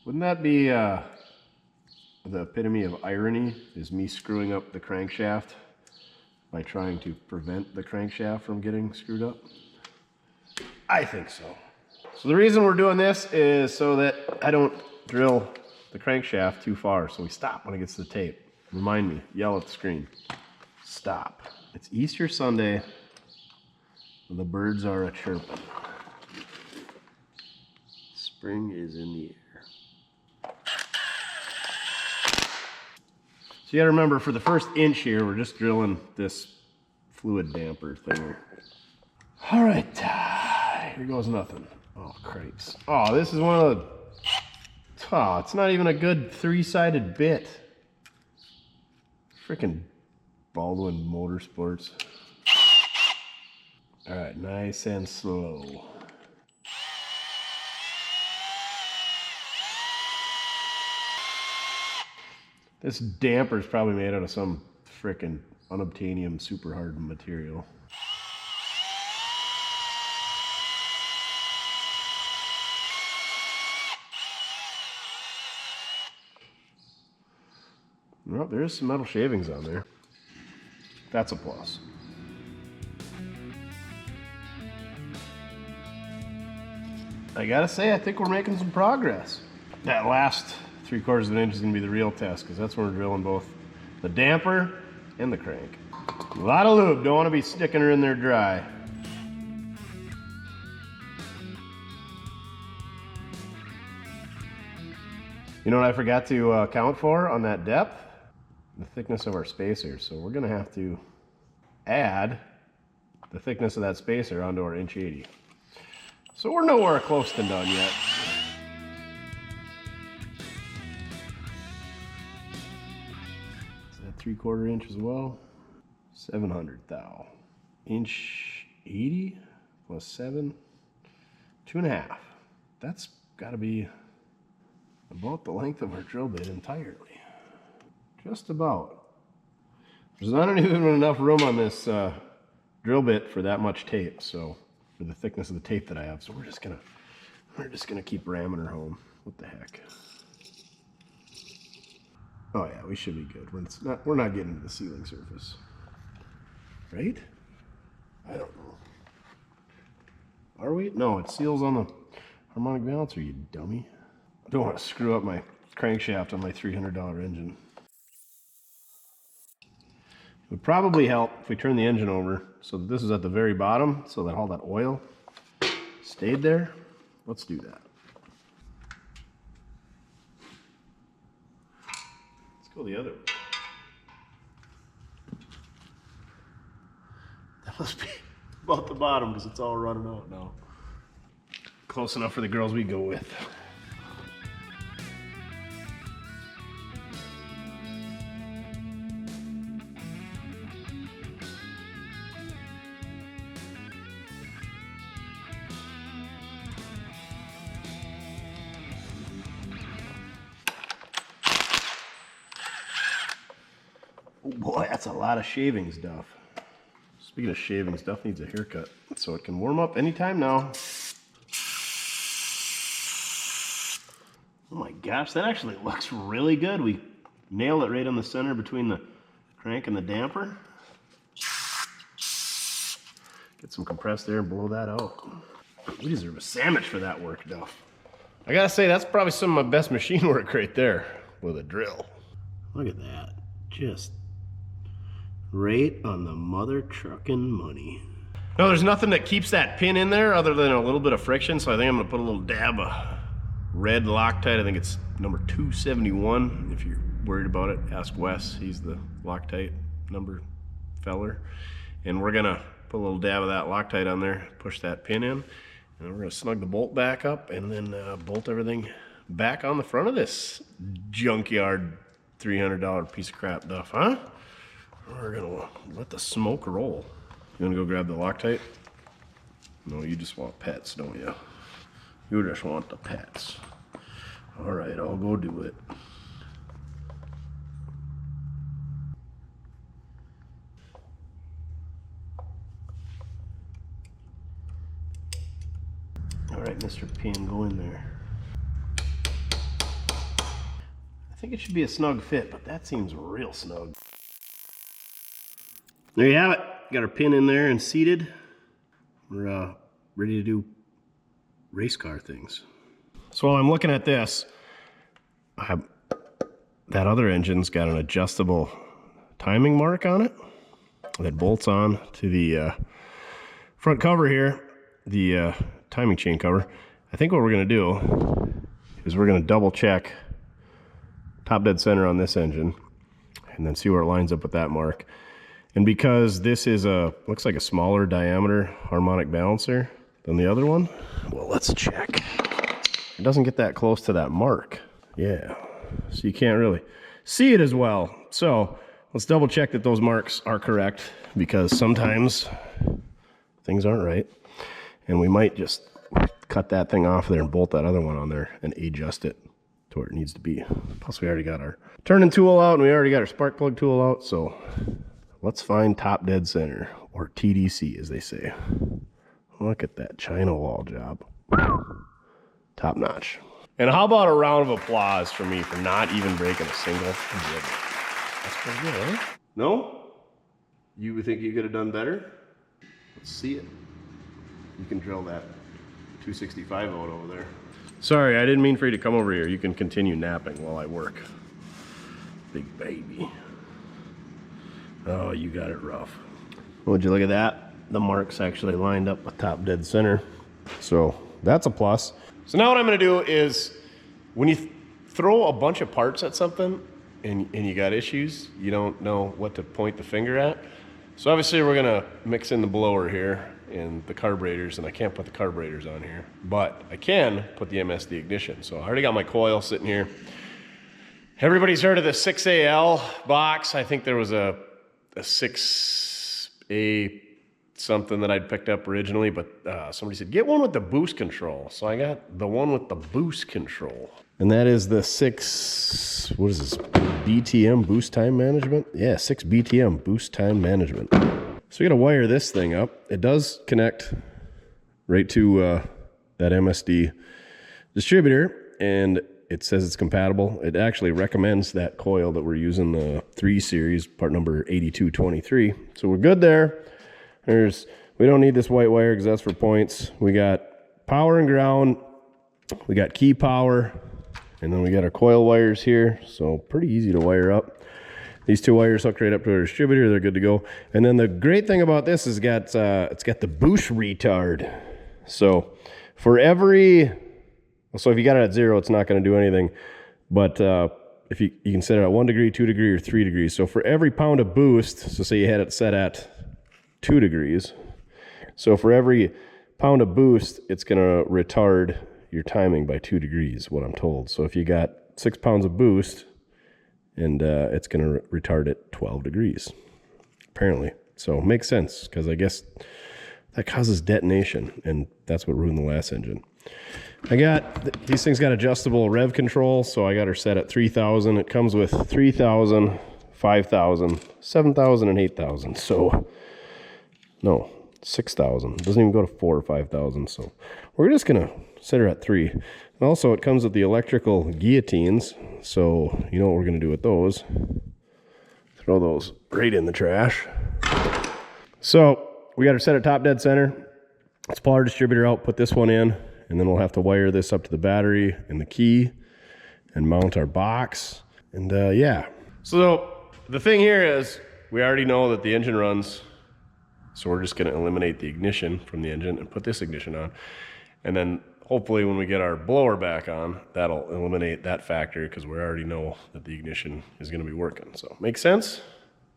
Wouldn't that be the epitome of irony, is me screwing up the crankshaft by trying to prevent the crankshaft from getting screwed up? I think so. So the reason we're doing this is so that I don't drill the crankshaft too far, so we stop when it gets to the tape. Remind me, yell at the screen. Stop. It's Easter Sunday. The birds are a-chirping. Spring is in the air. So you gotta remember, for the first inch here, we're just drilling this fluid damper thing. All right, here goes nothing. Oh, cripes. Oh, this is one of the, oh, it's not even a good 3-sided bit. Frickin' Baldwin Motorsports. All right, nice and slow. This damper is probably made out of some frickin' unobtainium super hardened material. Well, there is some metal shavings on there. That's a plus. I gotta say, I think we're making some progress. That last 3/4 of an inch is gonna be the real test, because that's when we're drilling both the damper and the crank. A lot of lube, don't wanna be sticking her in there dry. You know what I forgot to account for on that depth? The thickness of our spacer. So we're gonna have to add the thickness of that spacer onto our inch 80. So we're nowhere close to done yet. Is that 3/4 inch as well? 700 thou. Inch 80 plus 7, 2.5. That's gotta be about the length of our drill bit entirely. Just about. There's not even enough room on this drill bit for that much tape, so for the thickness of the tape that I have, so we're just gonna keep ramming her home. What the heck? Oh yeah, we should be good. We're not getting to the sealing surface, right? I don't know. Are we? No, it seals on the harmonic balancer, you dummy. I don't want to screw up my crankshaft on my $300 engine. It would probably help if we turn the engine over so that this is at the very bottom, so that all that oil stayed there. Let's do that. Let's go the other way. That must be about the bottom because it's all running out now. Close enough for the girls we go with. Oh boy, that's a lot of shavings, Duff. Speaking of shavings, Duff needs a haircut, so it can warm up anytime now. Oh my gosh, that actually looks really good. We nailed it right on the center between the crank and the damper. Get some compressed air and blow that out. We deserve a sandwich for that work, Duff. I gotta say, that's probably some of my best machine work right there with a drill. Look at that. Just right on the mother trucking money. No, there's nothing that keeps that pin in there other than a little bit of friction, so I think I'm gonna put a little dab of red Loctite. I think it's number 271. If you're worried about it, ask Wes. He's the Loctite number feller. And we're gonna put a little dab of that Loctite on there, push that pin in, and then we're gonna snug the bolt back up and then bolt everything back on the front of this junkyard $300 piece of crap Duff, huh? We're gonna let the smoke roll. You wanna go grab the Loctite? No, you just want pets, don't you? You just want the pets. All right, I'll go do it. All right, Mr. Pin, go in there. I think it should be a snug fit, but that seems real snug. There you have it. Got our pin in there and seated. We're ready to do race car things. So while I'm looking at this, that other engine's got an adjustable timing mark on it that bolts on to the front cover here, the timing chain cover. I think what we're going to do is we're going to double check top dead center on this engine and then see where it lines up with that mark. And because this is looks like a smaller diameter harmonic balancer than the other one, well, let's check. It doesn't get that close to that mark. Yeah, so you can't really see it as well. So let's double check that those marks are correct, because sometimes things aren't right. And we might just cut that thing off there and bolt that other one on there and adjust it to where it needs to be. Plus we already got our turning tool out and we already got our spark plug tool out. So let's find top dead center, or TDC as they say. Look at that China wall job. Top notch. And how about a round of applause for me for not even breaking a single rib? That's pretty good, eh? No? You think you could have done better? Let's see it. You can drill that 265 out over there. Sorry, I didn't mean for you to come over here. You can continue napping while I work. Big baby. Oh, you got it rough. Would you look at that? The mark's actually lined up with top dead center. So that's a plus. So now what I'm gonna do is, when you throw a bunch of parts at something and you got issues, you don't know what to point the finger at. So obviously we're gonna mix in the blower here and the carburetors, and I can't put the carburetors on here, but I can put the MSD ignition. So I already got my coil sitting here. Everybody's heard of the 6AL box. I think there was a 6A something that I'd picked up originally, but somebody said, get one with the boost control. So I got the one with the boost control. And that is the 6, what is this, BTM boost time management? Yeah, 6 BTM boost time management. So we gotta wire this thing up. It does connect right to that MSD distributor, and it says it's compatible. It actually recommends that coil that we're using, the 3 series, part number 8223. So we're good there. We don't need this white wire because that's for points. We got power and ground. We got key power. And then we got our coil wires here. So pretty easy to wire up. These 2 wires hook right up to our distributor. They're good to go. And then the great thing about this is it's got the boost retard. So for every, so if you got it at 0, it's not going to do anything. But if you can set it at 1 degree, 2 degree, or 3 degrees. So for every pound of boost, so say you had it set at 2 degrees. So for every pound of boost, it's going to retard your timing by 2 degrees, what I'm told. So if you got 6 pounds of boost, and it's going to retard it 12 degrees, apparently. So it makes sense, because I guess that causes detonation, and that's what ruined the last engine. These things got adjustable rev control, so I got her set at 3,000. It comes with 3,000, 5,000, 7,000, and 8,000. So, no, 6,000. It doesn't even go to 4,000 or 5,000. So we're just going to set her at 3. And also, it comes with the electrical guillotines. So you know what we're going to do with those. Throw those right in the trash. So we got her set at top dead center. Let's pull our distributor out, put this one in, and then we'll have to wire this up to the battery and the key and mount our box. And yeah. So the thing here is, we already know that the engine runs. So we're just going to eliminate the ignition from the engine and put this ignition on. And then hopefully when we get our blower back on, that'll eliminate that factor, because we already know that the ignition is going to be working. So makes sense?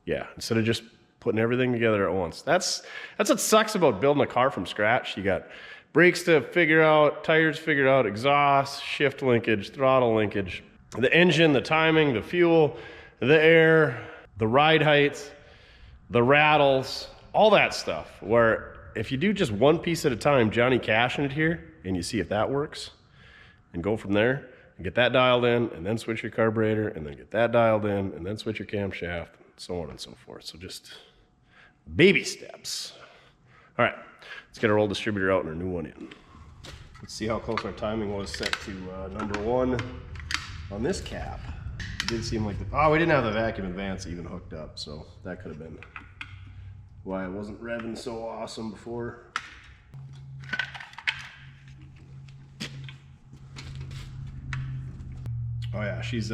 Yeah, instead of just putting everything together at once. That's what sucks about building a car from scratch. You got brakes to figure out, tires figured out, exhaust, shift linkage, throttle linkage, the engine, the timing, the fuel, the air, the ride heights, the rattles, all that stuff. Where if you do just one piece at a time, Johnny Cashing it here, and you see if that works, and go from there, and get that dialed in, and then switch your carburetor, and then get that dialed in, and then switch your camshaft, and so on and so forth. So just baby steps. All right, let's get our old distributor out and our new one in. Let's see how close our timing was set to number 1 on this cap. It did seem like we didn't have the vacuum advance even hooked up, so that could have been why it wasn't revving so awesome before. Oh yeah, she's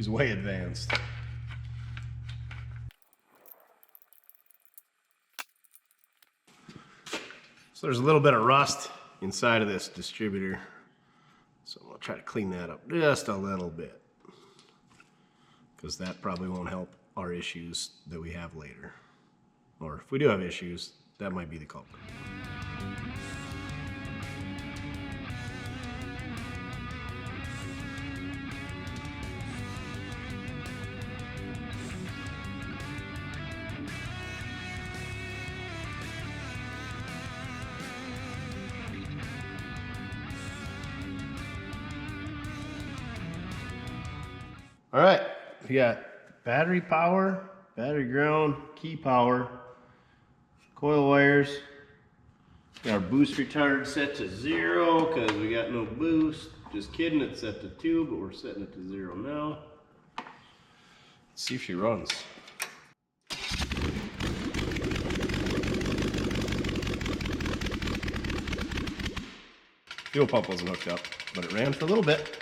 way advanced. So there's a little bit of rust inside of this distributor. So I'll try to clean that up just a little bit, because that probably won't help our issues that we have later. Or if we do have issues, that might be the culprit. All right, we got battery power, battery ground, key power, coil wires. Got our boost retard set to 0 because we got no boost. Just kidding, it's set to 2, but we're setting it to 0 now. Let's see if she runs. Fuel pump wasn't hooked up, but it ran for a little bit.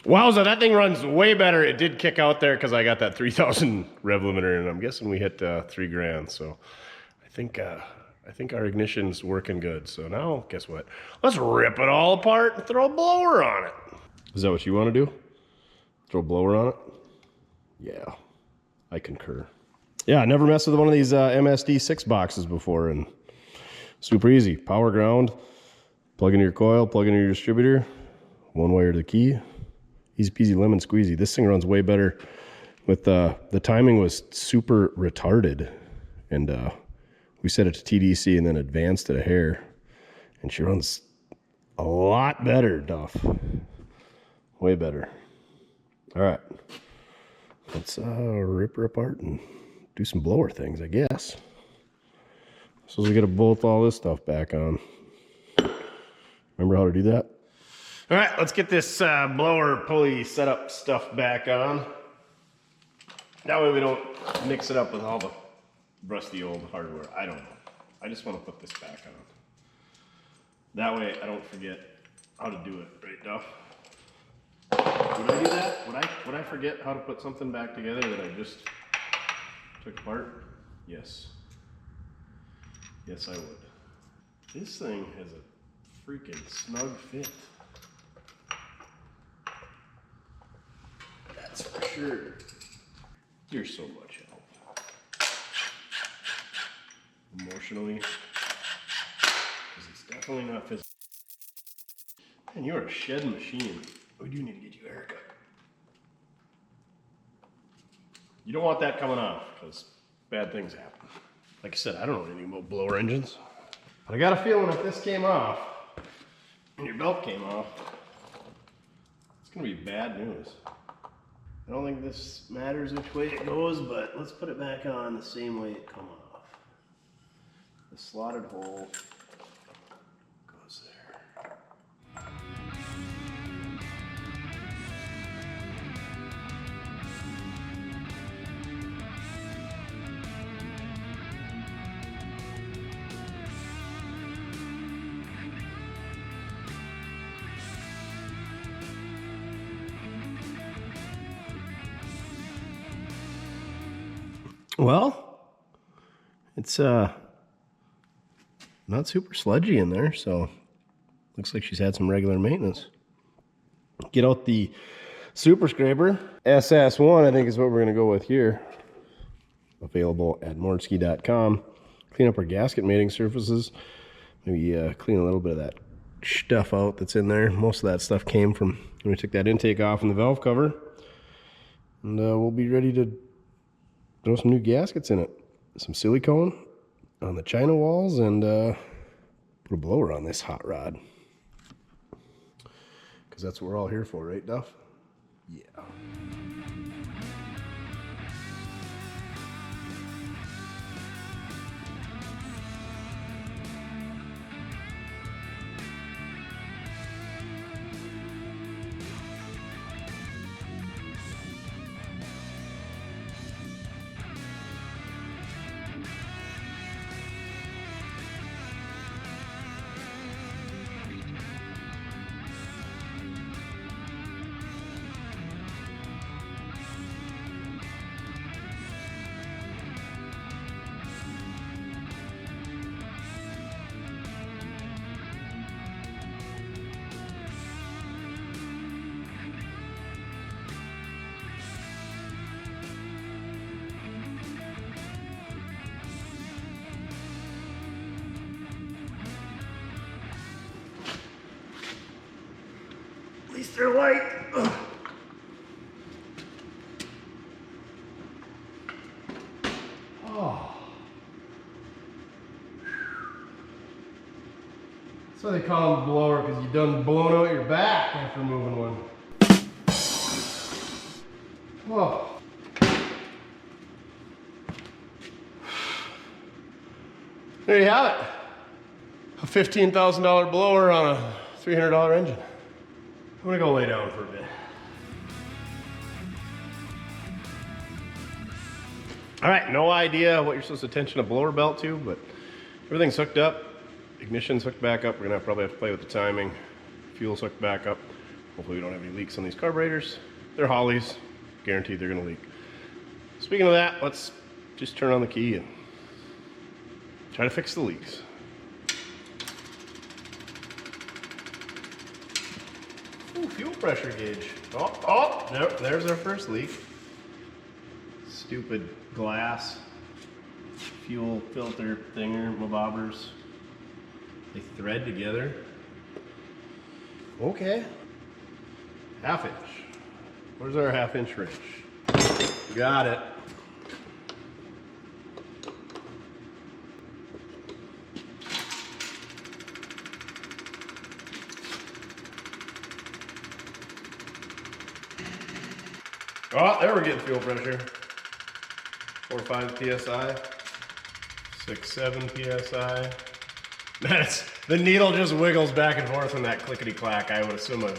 Wowza, that thing runs way better. It did kick out there because I got that 3,000 rev limiter, and I'm guessing we hit 3 grand. So I think our ignition's working good. So now, guess what? Let's rip it all apart and throw a blower on it. Is that what you want to do? Throw a blower on it? Yeah, I concur. Yeah, I never messed with one of these MSD 6 boxes before, and super easy. Power ground, plug into your coil, plug into your distributor, one wire to the key. Easy peasy lemon squeezy. This thing runs way better. With the timing was super retarded, and we set it to TDC and then advanced it a hair, and she runs a lot better, Duff. Way better. All right, let's rip her apart and do some blower things, I guess. So we got to bolt all this stuff back on. Remember how to do that? All right, let's get this blower pulley setup stuff back on. That way we don't mix it up with all the rusty old hardware. I don't know. I just want to put this back on. That way I don't forget how to do it, right, Duff? Would I do that? Would I forget how to put something back together that I just took apart? Yes. Yes, I would. This thing has a freaking snug fit. That's for sure. You're so much help. Emotionally. Because it's definitely not physical. And you're a shed machine. We do need to get you a haircut. You don't want that coming off, because bad things happen. Like I said, I don't know anything about blower engines. But I got a feeling if this came off, and your belt came off, it's going to be bad news. I don't think this matters which way it goes, but let's put it back on the same way it come off. The slotted hole goes there. Well, it's not super sludgy in there, so looks like she's had some regular maintenance. Get out the super scraper. SS1, I think, is what we're going to go with here. Available at mortske.com. Clean up our gasket mating surfaces. Maybe clean a little bit of that stuff out that's in there. Most of that stuff came from when we took that intake off and the valve cover. And we'll be ready to throw some new gaskets in it. Some silicone on the china walls and put a blower on this hot rod. Because that's what we're all here for, right, Duff? Yeah. At least they're light. Ugh. Oh. That's why they call them blower, because you done blown out your back after moving one. Whoa. There you have it. A $15,000 blower on a $300 engine. I'm gonna go lay down for a bit. All right, no idea what you're supposed to tension a blower belt to, but everything's hooked up. Ignition's hooked back up. We're gonna probably have to play with the timing. Fuel's hooked back up. Hopefully we don't have any leaks on these carburetors. They're Hollies. Guaranteed they're gonna leak. Speaking of that, let's just turn on the key and try to fix the leaks. Ooh, fuel pressure gauge. Oh, there's our first leak. Stupid glass fuel filter thinger bobbers. They thread together. Okay. Half inch. Where's our half-inch wrench? Got it. Oh, there we're getting fuel pressure. 4 or 5 psi, 6, 7 psi. That's the needle just wiggles back and forth on that clickety clack. I would assume a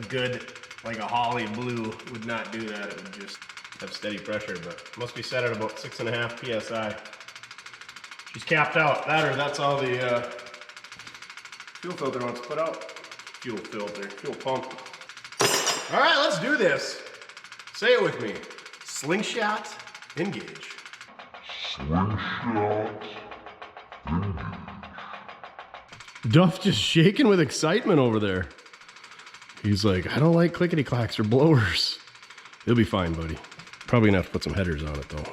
good, like a Holly blue, would not do that. It would just have steady pressure, but must be set at about 6.5 psi. She's capped out. That's all the fuel filter wants to put out. Fuel filter, fuel pump. All right, let's do this. Say it with me. Slingshot, engage. Slingshot, engage. Duff just shaking with excitement over there. He's like, I don't like clickety clacks or blowers. It'll be fine, buddy. Probably gonna have to put some headers on it though.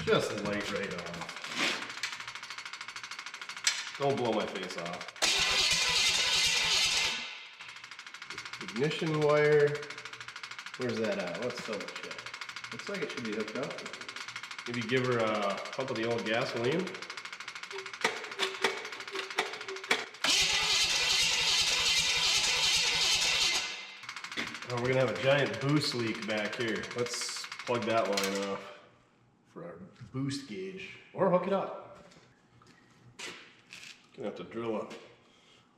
Just light right off. Don't blow my face off. Ignition wire. Where's that at? Let's double check. Looks like it should be hooked up. Maybe give her a pump of the old gasoline. Oh, we're gonna have a giant boost leak back here. Let's plug that line off for our boost gauge, or hook it up. Gonna have to drill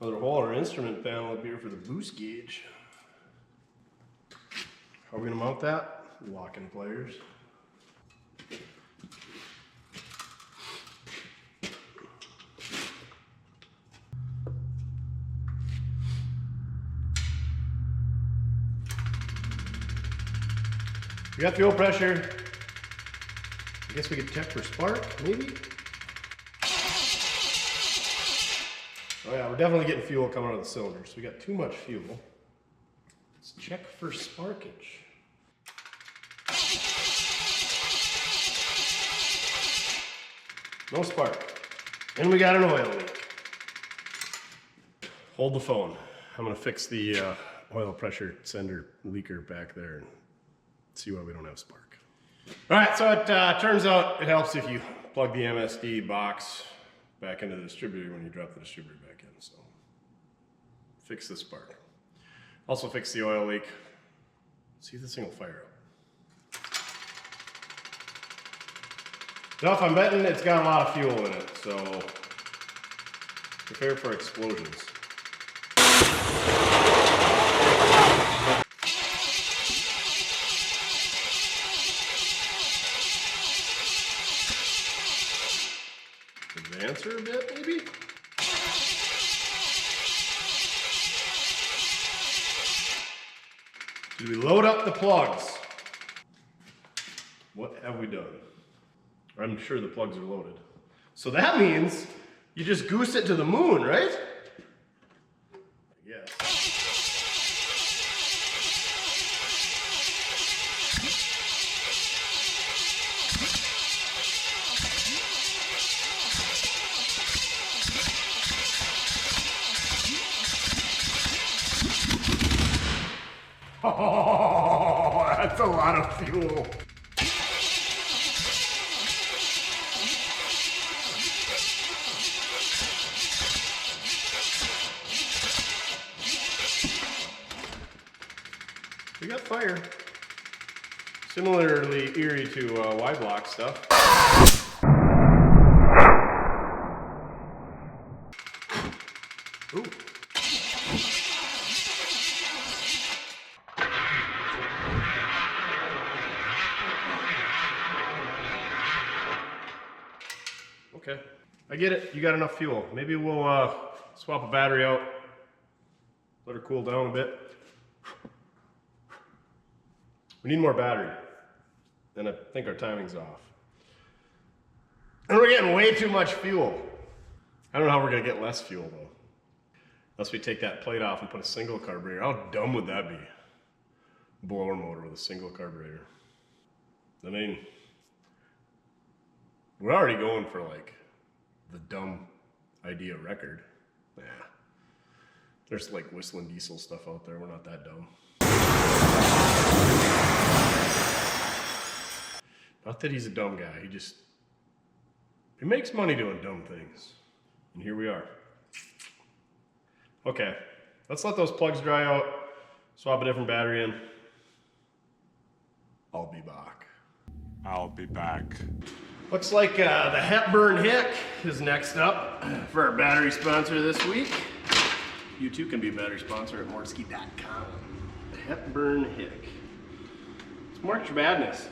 another hole in our instrument panel up here for the boost gauge. How are we gonna mount that? Locking pliers. We got fuel pressure. I guess we could check for spark, maybe? Oh yeah, we're definitely getting fuel coming out of the cylinders. We got too much fuel. Let's check for sparkage. No spark. And we got an oil leak. Hold the phone. I'm gonna fix the oil pressure sender leaker back there and see why we don't have spark. All right, so it turns out it helps if you plug the MSD box back into the distributor when you drop the distributor back in, so fix the spark. Also fix the oil leak. See if this thing will fire up. Duff, I'm betting it's got a lot of fuel in it, so prepare for explosions. Advance her a bit, maybe? Did we load up the plugs? What have we done? I'm sure the plugs are loaded. So that means you just goose it to the moon, right? I guess. Oh, that's a lot of fuel. We got fire. Similarly eerie to Y-block stuff. Ooh. Okay, I get it. You got enough fuel. Maybe we'll swap a battery out, let her cool down a bit. We need more battery, and I think our timing's off. And we're getting way too much fuel. I don't know how we're gonna get less fuel though. Unless we take that plate off and put a single carburetor. How dumb would that be? Blower motor with a single carburetor. I mean, we're already going for like the dumb idea record. Nah. There's like whistling diesel stuff out there. We're not that dumb. Not that he's a dumb guy. He makes money doing dumb things. And here we are. Okay, let's let those plugs dry out. Swap a different battery in. I'll be back. I'll be back. Looks like the Hepburn Hick is next up for our battery sponsor this week. You too can be a battery sponsor at mortske.com. The Hepburn Hick. It's March Madness.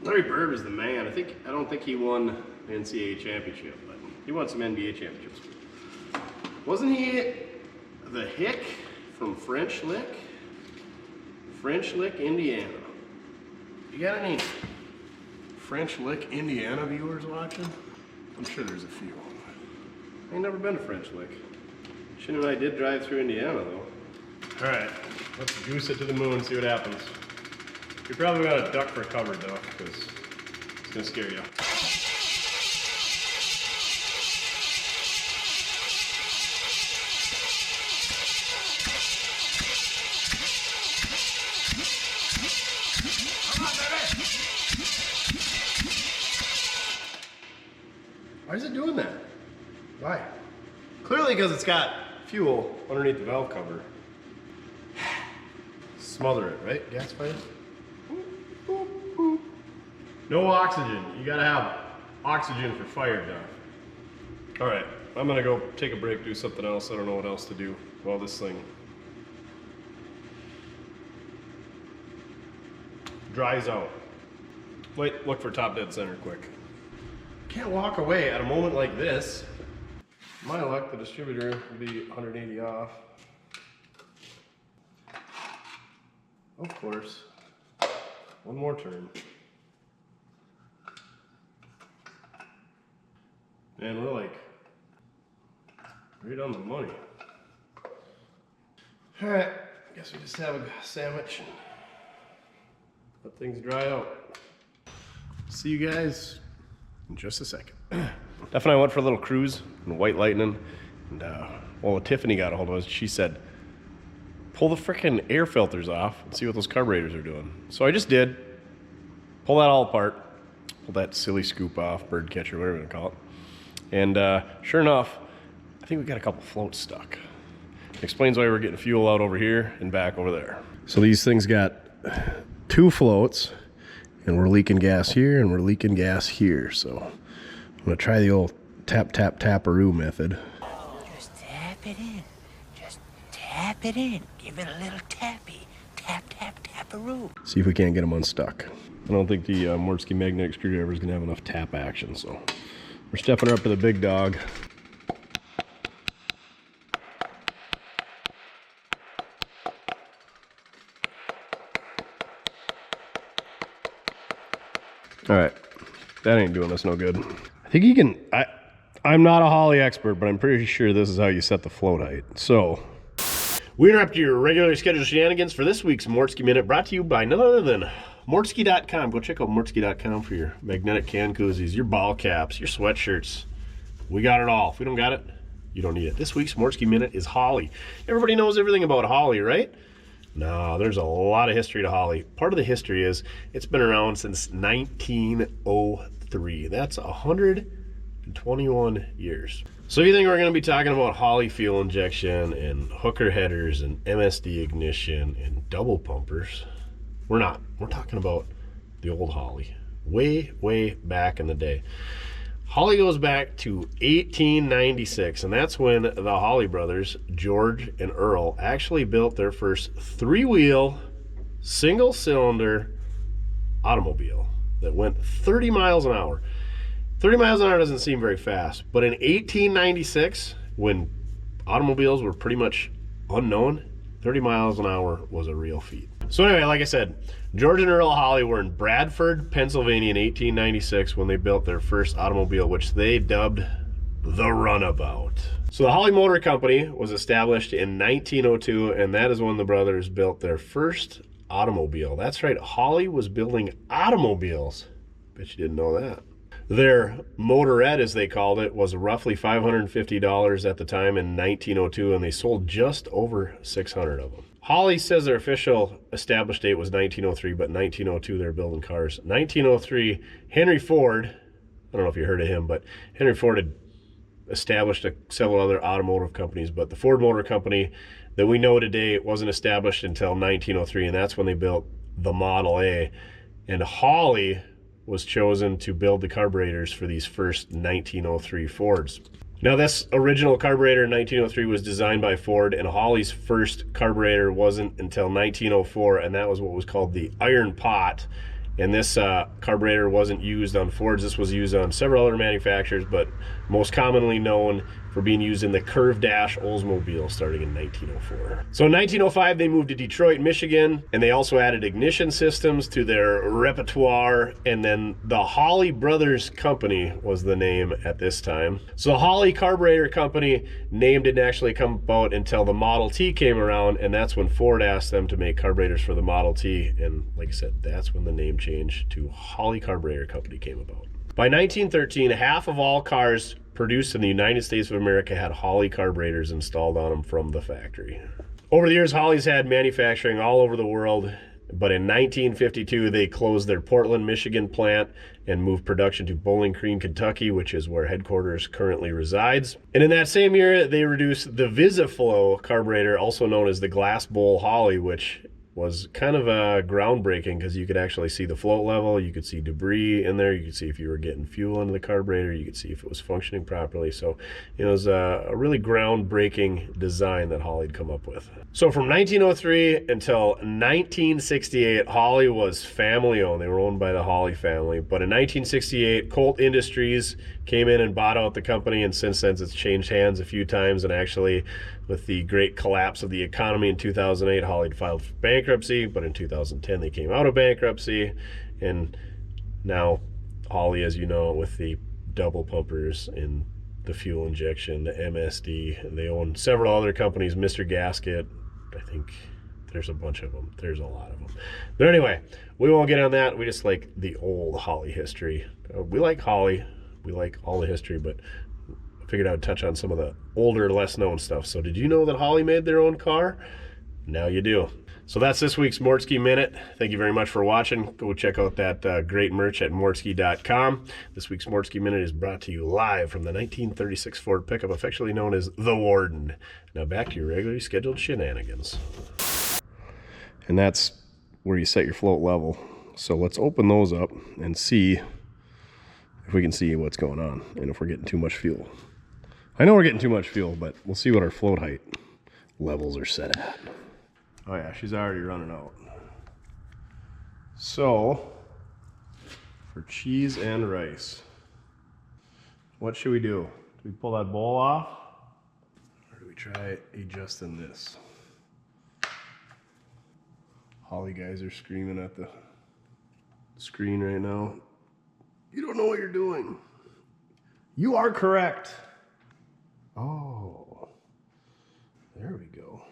Larry Bird was the man. I don't think he won the NCAA championship, but he won some NBA championships. Wasn't he the Hick from French Lick? French Lick, Indiana. You got any French Lick, Indiana viewers watching? I'm sure there's a few. I ain't never been to French Lick. Shin and I did drive through Indiana though. All right, let's goose it to the moon and see what happens. You're probably gonna duck for cover though, because it's gonna scare you. Why is it doing that? Why? Clearly because it's got fuel underneath the valve cover. Smother it, right? Gas pipe? No oxygen. You gotta have oxygen for fire, Duff. All right, I'm gonna go take a break, do something else. I don't know what else to do while this thing dries out. Wait, look for top dead center quick. Can't walk away at a moment like this. My luck, the distributor will be 180 off. Of course. One more turn. Man, we're like right on the money. All right, guess we just have a sandwich and let things dry out. See you guys in just a second. Duff and I went for a little cruise in White Lightning, and well, Tiffany got a hold of us. She said, pull the frickin' air filters off and see what those carburetors are doing. So I just did. Pull that all apart. Pull that silly scoop off, bird catcher, whatever you call it. And sure enough, I think we got a couple floats stuck. Explains why we're getting fuel out over here and back over there. So these things got 2 floats, and we're leaking gas here and we're leaking gas here. So I'm gonna try the old tap-tap-taparoo method. Just tap it in. Just tap it in. Give it a little tappy. Tap, tap, taparoo. See if we can't get them unstuck. I don't think the Mortske magnetic screwdriver is gonna have enough tap action, so we're stepping her up to the big dog. All right, that ain't doing us no good. I think you can, I'm not a Holley expert, but I'm pretty sure this is how you set the float height. So, we interrupt your regularly scheduled shenanigans for this week's Mortske Minute, brought to you by none other than mortske.com. Go check out mortske.com for your magnetic can koozies, your ball caps, your sweatshirts. We got it all. If we don't got it, you don't need it. This week's Mortske Minute is Holley. Everybody knows everything about Holley, right? No, there's a lot of history to Holley. Part of the history is it's been around since 1903. That's 121 years. So you think we're going to be talking about Holley fuel injection and hooker headers and MSD ignition and double pumpers? We're not. We're talking about the old Holley. Way, way back in the day. Holley goes back to 1896, and that's when the Holley brothers, George and Earl, actually built their first 3-wheel, single-cylinder automobile that went 30 miles an hour. 30 miles an hour doesn't seem very fast, but in 1896, when automobiles were pretty much unknown, 30 miles an hour was a real feat. So anyway, like I said, George and Earl Holley were in Bradford, Pennsylvania in 1896 when they built their first automobile, which they dubbed the Runabout. So the Holley Motor Company was established in 1902, and that is when the brothers built their first automobile. That's right, Holley was building automobiles. Bet you didn't know that. Their motorette, as they called it, was roughly $550 at the time in 1902, and they sold just over 600 of them. Holley says their official established date was 1903, but 1902 they were building cars. 1903, Henry Ford, I don't know if you heard of him, but Henry Ford had established several other automotive companies, but the Ford Motor Company that we know today wasn't established until 1903, and that's when they built the Model A. And Holley was chosen to build the carburetors for these first 1903 Fords. Now this original carburetor in 1903 was designed by Ford, and Holley's first carburetor wasn't until 1904, and that was what was called the iron pot. And this carburetor wasn't used on Fords. This was used on several other manufacturers, but most commonly known for being used in the curved dash Oldsmobile starting in 1904. So in 1905, they moved to Detroit, Michigan, and they also added ignition systems to their repertoire. And then the Holley Brothers Company was the name at this time. So the Holley Carburetor Company name didn't actually come about until the Model T came around, and that's when Ford asked them to make carburetors for the Model T. And like I said, that's when the name change to Holley Carburetor Company came about. By 1913, half of all cars produced in the United States of America had Holley carburetors installed on them from the factory. Over the years, Holley's had manufacturing all over the world, but in 1952, they closed their Portland, Michigan plant and moved production to Bowling Green, Kentucky, which is where headquarters currently resides. And in that same year, they reduced the VisiFlow carburetor, also known as the Glass Bowl Holley, which was kind of groundbreaking because you could actually see the float level, you could see debris in there, you could see if you were getting fuel into the carburetor, you could see if it was functioning properly. So it was a really groundbreaking design that Holley had come up with. So from 1903 until 1968, Holley was family owned. They were owned by the Holley family. But in 1968, Colt Industries came in and bought out the company, and since then it's changed hands a few times, and actually with the great collapse of the economy in 2008, Holley filed for bankruptcy, but in 2010 they came out of bankruptcy, and now Holley, as you know, with the double pumpers in the fuel injection, the MSD, and they own several other companies, Mr. Gasket, I think there's a bunch of them. There's a lot of them. But anyway, we won't get on that. We just like the old Holley history. We like Holley. We like all the history, but I figured I would touch on some of the older, less known stuff. So did you know that Holley made their own car? Now you do. So that's this week's Mortske Minute. Thank you very much for watching. Go check out that great merch at mortske.com. This week's Mortske Minute is brought to you live from the 1936 Ford pickup, affectionately known as the Warden. Now back to your regularly scheduled shenanigans. And that's where you set your float level. So let's open those up and see if we can see what's going on and if we're getting too much fuel. I know we're getting too much fuel, but we'll see what our float height levels are set at. Oh yeah, she's already running out. So, for cheese and rice, what should we do? Do we pull that bowl off? Or do we try adjusting this? Holley guys are screaming at the screen right now. You don't know what you're doing. You are correct. Oh, there we go.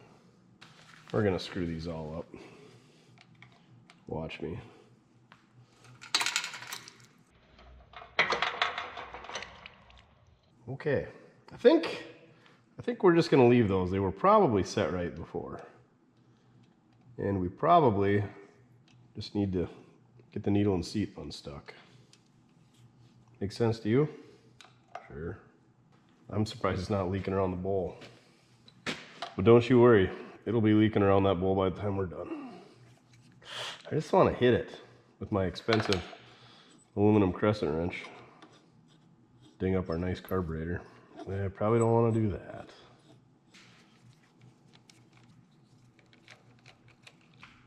We're gonna screw these all up. Watch me. Okay, I think we're just gonna leave those. They were probably set right before. And we probably just need to get the needle and seat unstuck. Make sense to you? Sure. I'm surprised it's not leaking around the bowl. But don't you worry, it'll be leaking around that bowl by the time we're done. I just want to hit it with my expensive aluminum crescent wrench. Ding up our nice carburetor. I probably don't want to do that.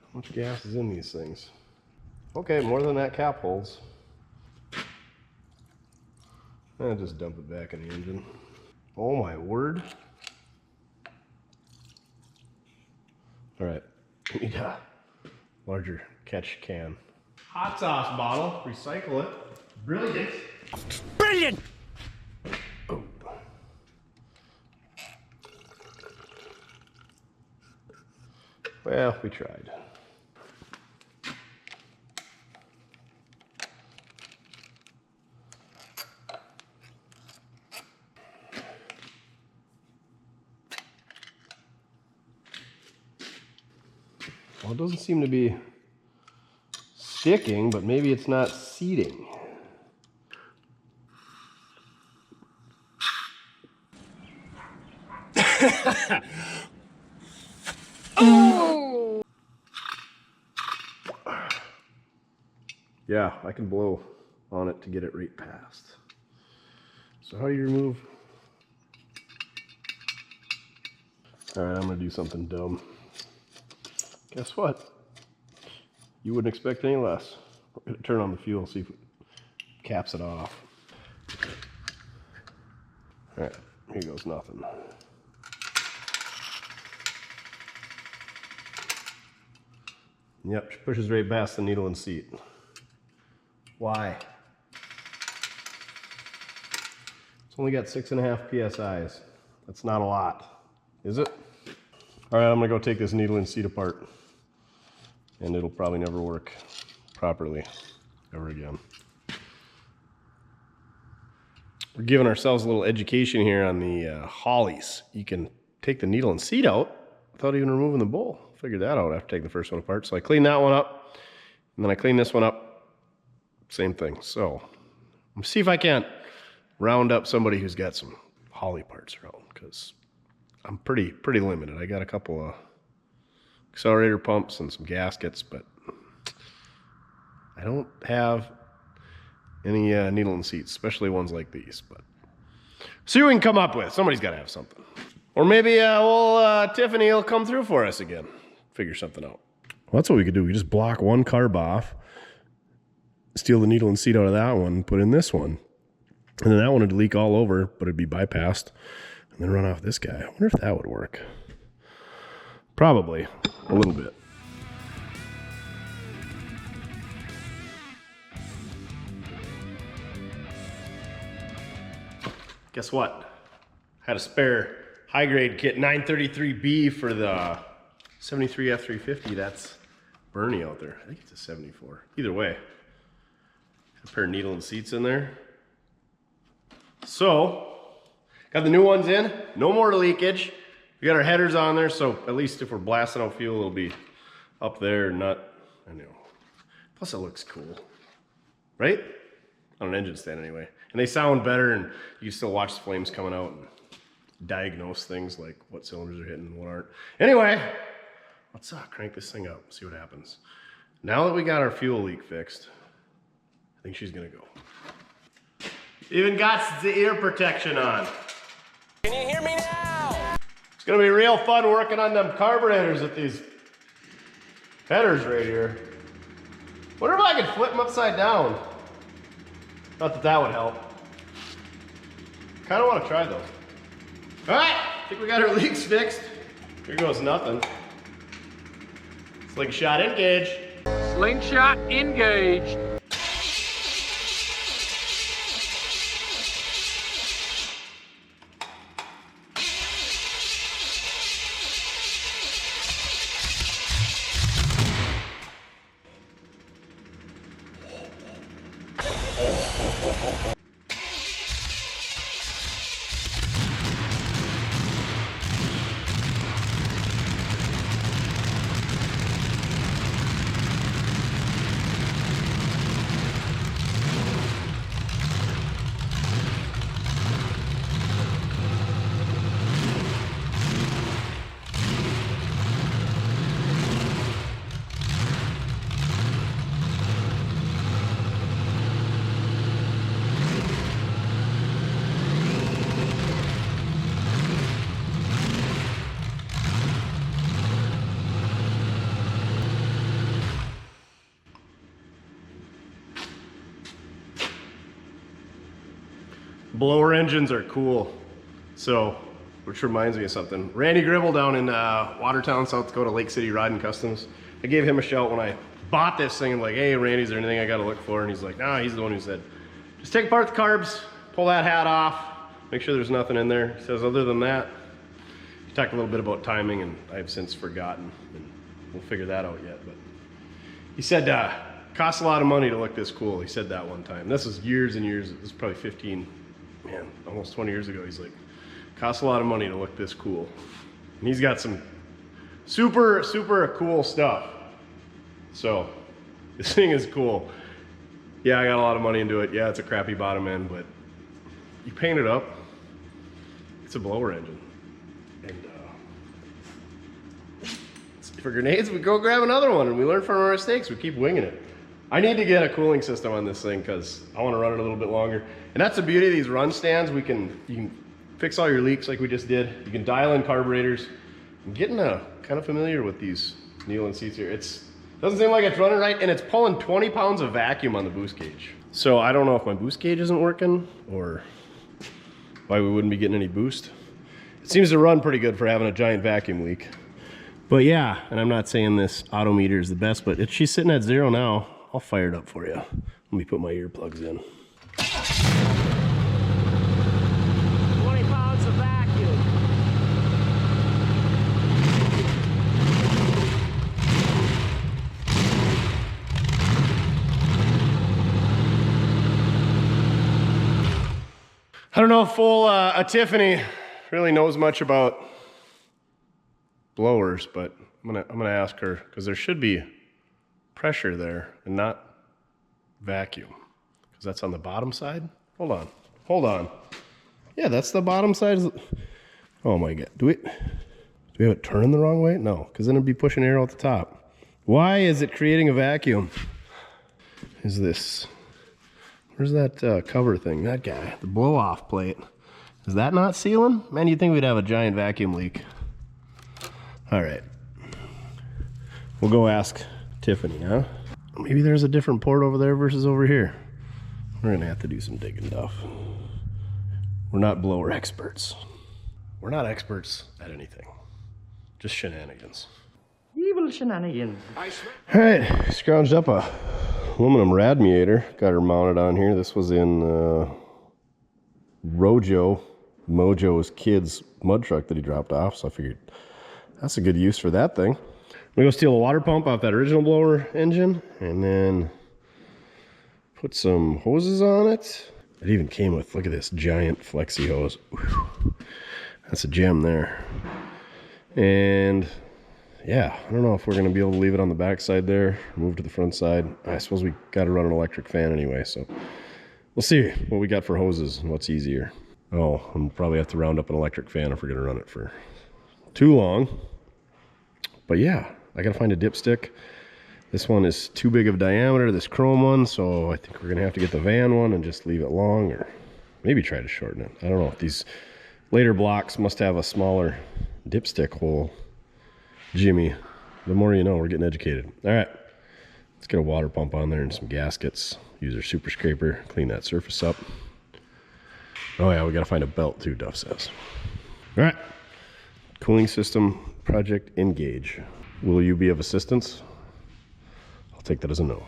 How much gas is in these things? Okay, more than that cap holds. I'll just dump it back in the engine. Oh my word. All right, we need a larger catch can. Hot sauce bottle, recycle it. Brilliant. Brilliant! Oh. Well, we tried. Well, it doesn't seem to be sticking, but maybe it's not seating. Oh! Yeah, I can blow on it to get it right past. So how do you remove? All right, I'm gonna do something dumb. Guess what? You wouldn't expect any less. We're gonna turn on the fuel, see if it caps it off. All right, here goes nothing. Yep, she pushes right past the needle and seat. Why? It's only got 6.5 PSIs. That's not a lot, is it? All right, I'm gonna go take this needle and seat apart. And it'll probably never work properly ever again. We're giving ourselves a little education here on the Holleys. You can take the needle and seat out without even removing the bowl. Figured that out after taking the first one apart. So I cleaned that one up, and then I cleaned this one up. Same thing. So let's see if I can't round up somebody who's got some Holley parts around, because I'm pretty limited. I got a couple of accelerator pumps and some gaskets, but I don't have any needle and seats, especially ones like these. But see what we can come up with. Somebody's got to have something. Or maybe Tiffany will come through for us again. Figure something out. Well, that's what we could do. We just block one carb off, steal the needle and seat out of that one, put in this one. And then that one would leak all over, but it'd be bypassed. and then run off this guy. I wonder if that would work. Probably a little bit. Guess what? Had a spare high grade kit 933B for the 73 F350. That's Bernie out there. I think it's a 74. Either way, a pair of needle and seats in there. So, got the new ones in. No more leakage. We got our headers on there, so at least if we're blasting out fuel, it'll be up there, not, I know. Plus it looks cool, right? On an engine stand anyway. And they sound better, and you still watch the flames coming out and diagnose things like what cylinders are hitting and what aren't. Anyway, let's crank this thing up, see what happens. Now that we got our fuel leak fixed, I think she's gonna go. Even got the ear protection on. Can you hear me now? It's gonna be real fun working on them carburetors with these headers right here. Wonder if I could flip them upside down. Not that that would help. Kind of want to try though. All right, I think we got our leaks fixed. Here goes nothing. Slingshot engaged. Slingshot engaged. Blower engines are cool. So, which reminds me of something. Randy Gribble down in Watertown, South Dakota, Lake City Riding Customs. I gave him a shout when I bought this thing. I'm like, hey, Randy, is there anything I got to look for? And he's like, nah, he's the one who said, just take apart the carbs, pull that hat off, make sure there's nothing in there. He says, other than that, he talked a little bit about timing, and I've since forgotten, and we'll figure that out yet. But he said, costs a lot of money to look this cool. He said that one time. This is years and years. This is probably 15, man, almost 20 years ago. He's like, costs a lot of money to look this cool. And he's got some super, super cool stuff. So this thing is cool. Yeah, I got a lot of money into it. Yeah, it's a crappy bottom end, but you paint it up, it's a blower engine. And for grenades, we go grab another one, and we learn from our mistakes. We keep winging it. I need to get a cooling system on this thing because I want to run it a little bit longer. And that's the beauty of these run stands. You can fix all your leaks like we just did. You can dial in carburetors. I'm getting kind of familiar with these needle and seats here. It doesn't seem like it's running right, and it's pulling 20 pounds of vacuum on the boost gauge. So I don't know if my boost gauge isn't working or why we wouldn't be getting any boost. It seems to run pretty good for having a giant vacuum leak. But yeah, and I'm not saying this auto meter is the best, but she's sitting at 0 now. I'll fire it up for you. Let me put my earplugs in. 20 pounds of vacuum. I don't know if a Tiffany really knows much about blowers, but I'm gonna ask her, because there should be pressure there and not vacuum, because that's on the bottom side. Hold on. Yeah, that's the bottom side. Oh my god, do we have it turning the wrong way? No, because then it'd be pushing air out the top. Why is it creating a vacuum? Is this, where's that cover thing? That guy, the blow off plate, is that not sealing? Man, you'd think we'd have a giant vacuum leak. All right, we'll go ask Tiffany, huh? Maybe there's a different port over there versus over here. We're gonna have to do some digging, Duff. We're not blower experts. We're not experts at anything. Just shenanigans. Evil shenanigans. All right, scrounged up a aluminum radiator. Got her mounted on here. This was in Mojo's kid's mud truck that he dropped off. So I figured that's a good use for that thing. I'm gonna go steal a water pump off that original blower engine and then put some hoses on it. It even came with, look at this giant flexi hose. Whew. That's a gem there. And yeah, I don't know if we're gonna be able to leave it on the back side there, move to the front side. I suppose we gotta run an electric fan anyway, so we'll see what we got for hoses and what's easier. Oh, I'll probably have to round up an electric fan if we're gonna run it for too long. But yeah, I gotta find a dipstick. This one is too big of a diameter, this chrome one, so I think we're gonna have to get the van one and just leave it long, or maybe try to shorten it. I don't know. These later blocks must have a smaller dipstick hole. Jimmy, the more you know. We're getting educated. All right, let's get a water pump on there and some gaskets. Use our super scraper, clean that surface up. Oh yeah, we gotta find a belt too, Duff says. All right, cooling system project engage. Will you be of assistance? I'll take that as a no.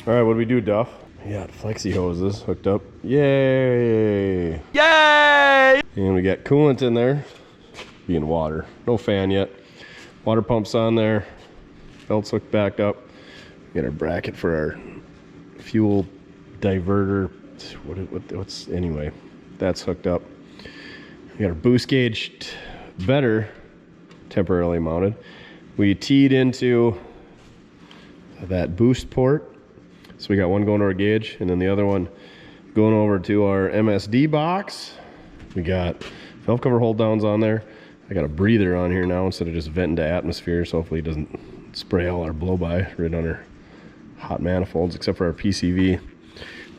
All right, what do we do, Duff? We got flexi hoses hooked up. Yay! Yay! And we got coolant in there, being water. No fan yet. Water pump's on there. Belt's hooked back up. We got our bracket for our fuel diverter. What's anyway? That's hooked up. We got our boost gauge better temporarily mounted. We teed into that boost port. So we got one going to our gauge and then the other one going over to our MSD box. We got valve cover hold downs on there. I got a breather on here now instead of just venting to atmosphere, so hopefully it doesn't spray all our blow by right on our hot manifolds, except for our PCV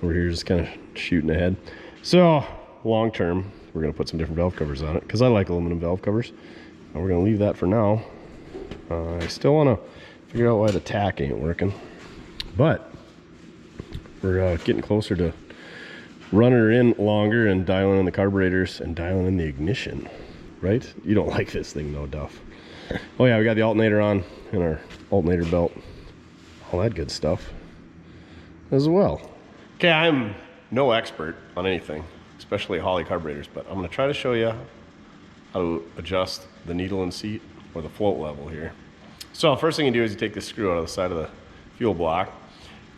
over here just kind of shooting ahead. So long term, we're gonna put some different valve covers on it because I like aluminum valve covers. And we're gonna leave that for now. I still wanna figure out why the tack ain't working, but we're getting closer to running her in longer and dialing in the carburetors and dialing in the ignition, right? You don't like this thing though, Duff. Oh yeah, we got the alternator on and our alternator belt. All that good stuff as well. Okay, I'm no expert on anything, especially Holley carburetors, but I'm gonna try to show you how to adjust the needle and seat or the float level here. So first thing you do is you take this screw out of the side of the fuel block,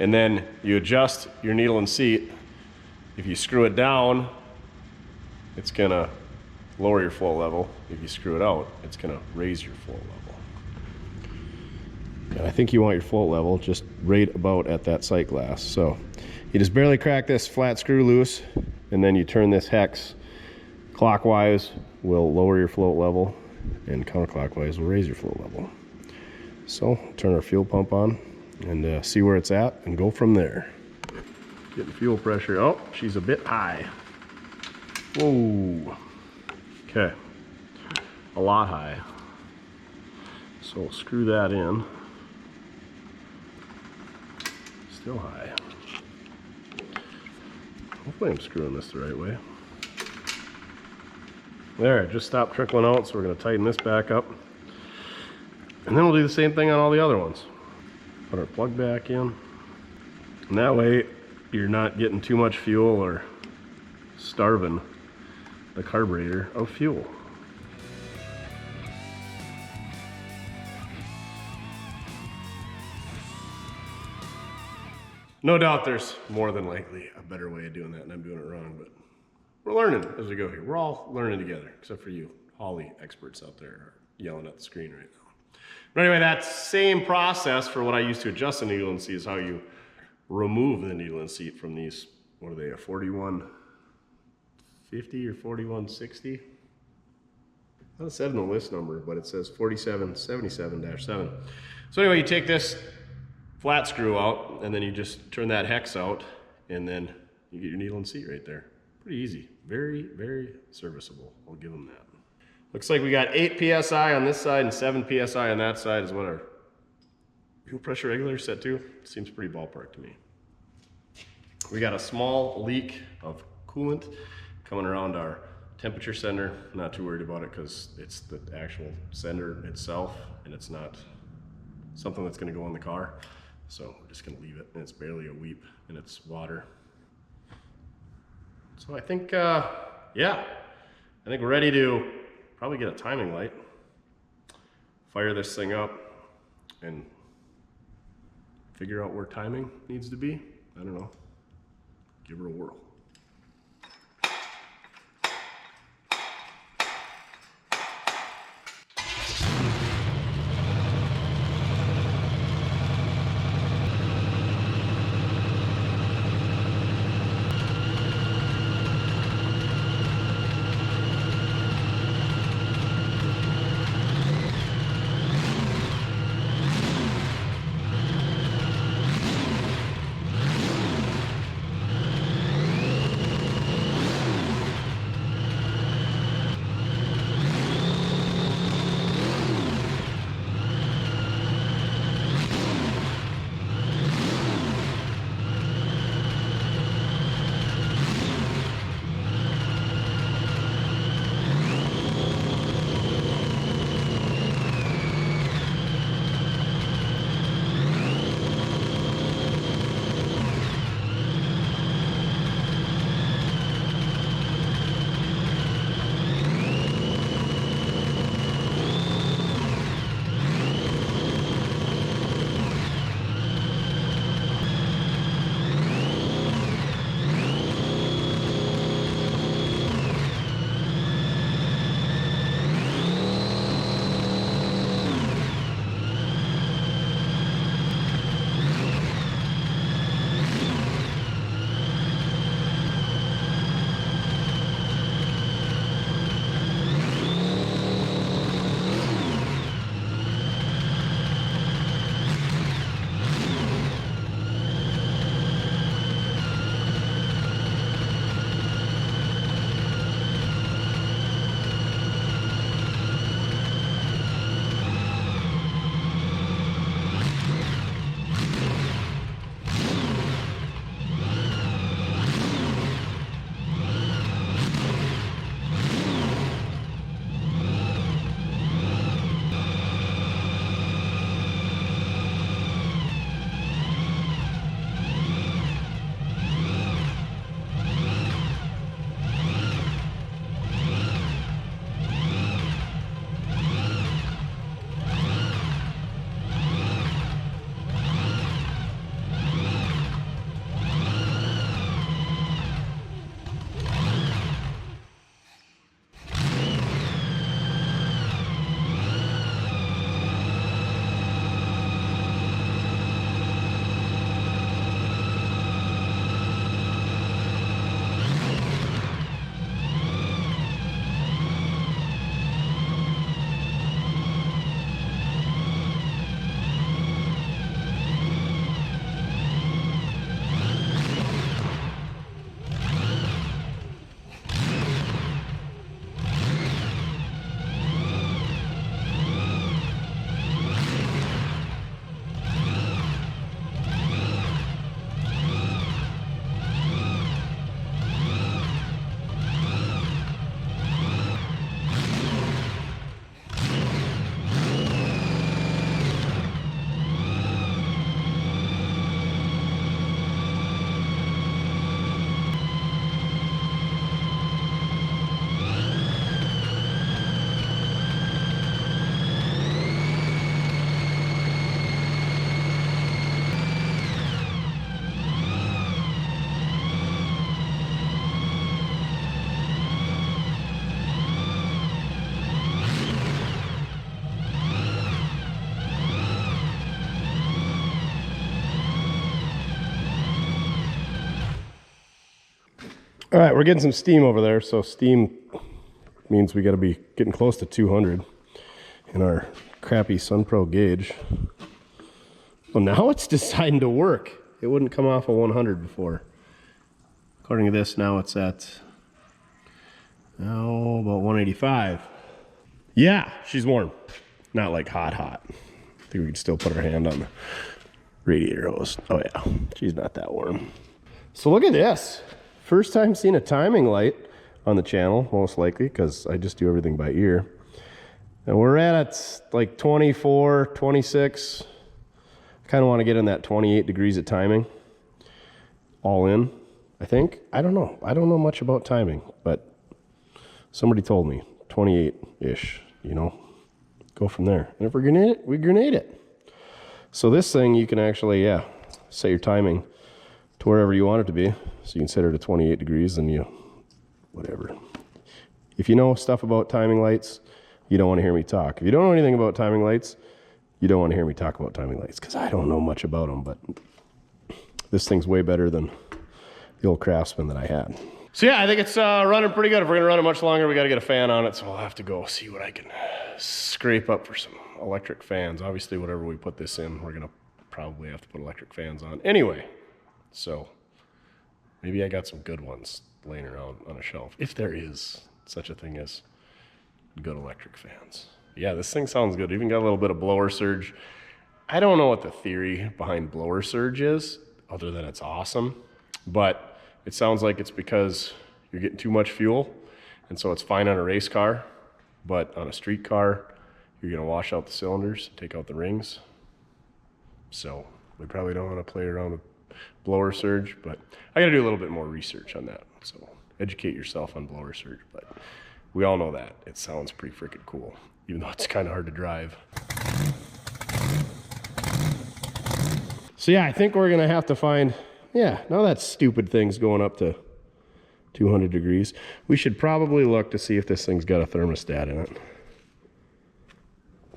and then you adjust your needle and seat. If you screw it down, it's gonna lower your float level. If you screw it out, it's gonna raise your float level. And I think you want your float level just right about at that sight glass. So you just barely crack this flat screw loose, and then you turn this hex clockwise, will lower your float level, and counterclockwise will raise your float level. So turn our fuel pump on and see where it's at and go from there. Getting fuel pressure. Oh, she's a bit high. Whoa. Okay. A lot high. So we'll screw that in. Still high. Hopefully I'm screwing this the right way. There, it just stopped trickling out, so we're going to tighten this back up. And then we'll do the same thing on all the other ones. Put our plug back in. And that way, you're not getting too much fuel or starving the carburetor of fuel. No doubt there's more than likely a better way of doing that, and I'm doing it wrong, but we're learning as we go here. We're all learning together, except for you. Holly experts out there are yelling at the screen right now. But anyway, that same process for what I use to adjust the needle and seat is how you remove the needle and seat from these, what are they, a 4150 or 4160? Not said in the list number, but it says 4777-7. So anyway, you take this flat screw out, and then you just turn that hex out, and then you get your needle and seat right there. Pretty easy. Very, very serviceable. I'll give them that. Looks like we got 8 PSI on this side and 7 PSI on that side is what our fuel pressure regulator is set to. Seems pretty ballpark to me. We got a small leak of coolant coming around our temperature sender. I'm not too worried about it because it's the actual sender itself and it's not something that's going to go in the car. So we're just going to leave it, and it's barely a weep and it's water. So I think, yeah, I think we're ready to probably get a timing light, fire this thing up, and figure out where timing needs to be. I don't know. Give her a whirl. All right, we're getting some steam over there. So steam means we got to be getting close to 200 in our crappy SunPro gauge. Well, now it's deciding to work. It wouldn't come off of 100 before. According to this, now it's at, oh, about 185. Yeah, she's warm. Not like hot, hot. I think we could still put our hand on the radiator hose. Oh yeah, she's not that warm. So look at this. First time seeing a timing light on the channel, most likely, because I just do everything by ear. And we're at like 24, 26. I kind of want to get in that 28 degrees of timing. All in, I think. I don't know. I don't know much about timing, but somebody told me 28-ish, you know. Go from there. And if we grenade it, we grenade it. So this thing, you can actually, yeah, set your timing to wherever you want it to be. So you can set it to 28 degrees and you, whatever. If you know stuff about timing lights, you don't want to hear me talk. If you don't know anything about timing lights, you don't want to hear me talk about timing lights, because I don't know much about them, but this thing's way better than the old Craftsman that I had. So yeah, I think it's running pretty good. If we're gonna run it much longer, we gotta get a fan on it, so I'll have to go see what I can scrape up for some electric fans. Obviously, whatever we put this in, we're gonna probably have to put electric fans on. Anyway, so maybe I got some good ones laying around on a shelf, if there is such a thing as good electric fans. Yeah, this thing sounds good. Even got a little bit of blower surge. I don't know what the theory behind blower surge is, other than it's awesome, but it sounds like it's because you're getting too much fuel, and so it's fine on a race car, but on a street car, you're gonna wash out the cylinders, take out the rings. So we probably don't want to play around with blower surge, but I gotta do a little bit more research on that. So educate yourself on blower surge, but we all know that. It sounds pretty freaking cool, even though it's kind of hard to drive. So yeah, I think we're gonna have to find, yeah, now that stupid thing's going up to 200 degrees. We should probably look to see if this thing's got a thermostat in it.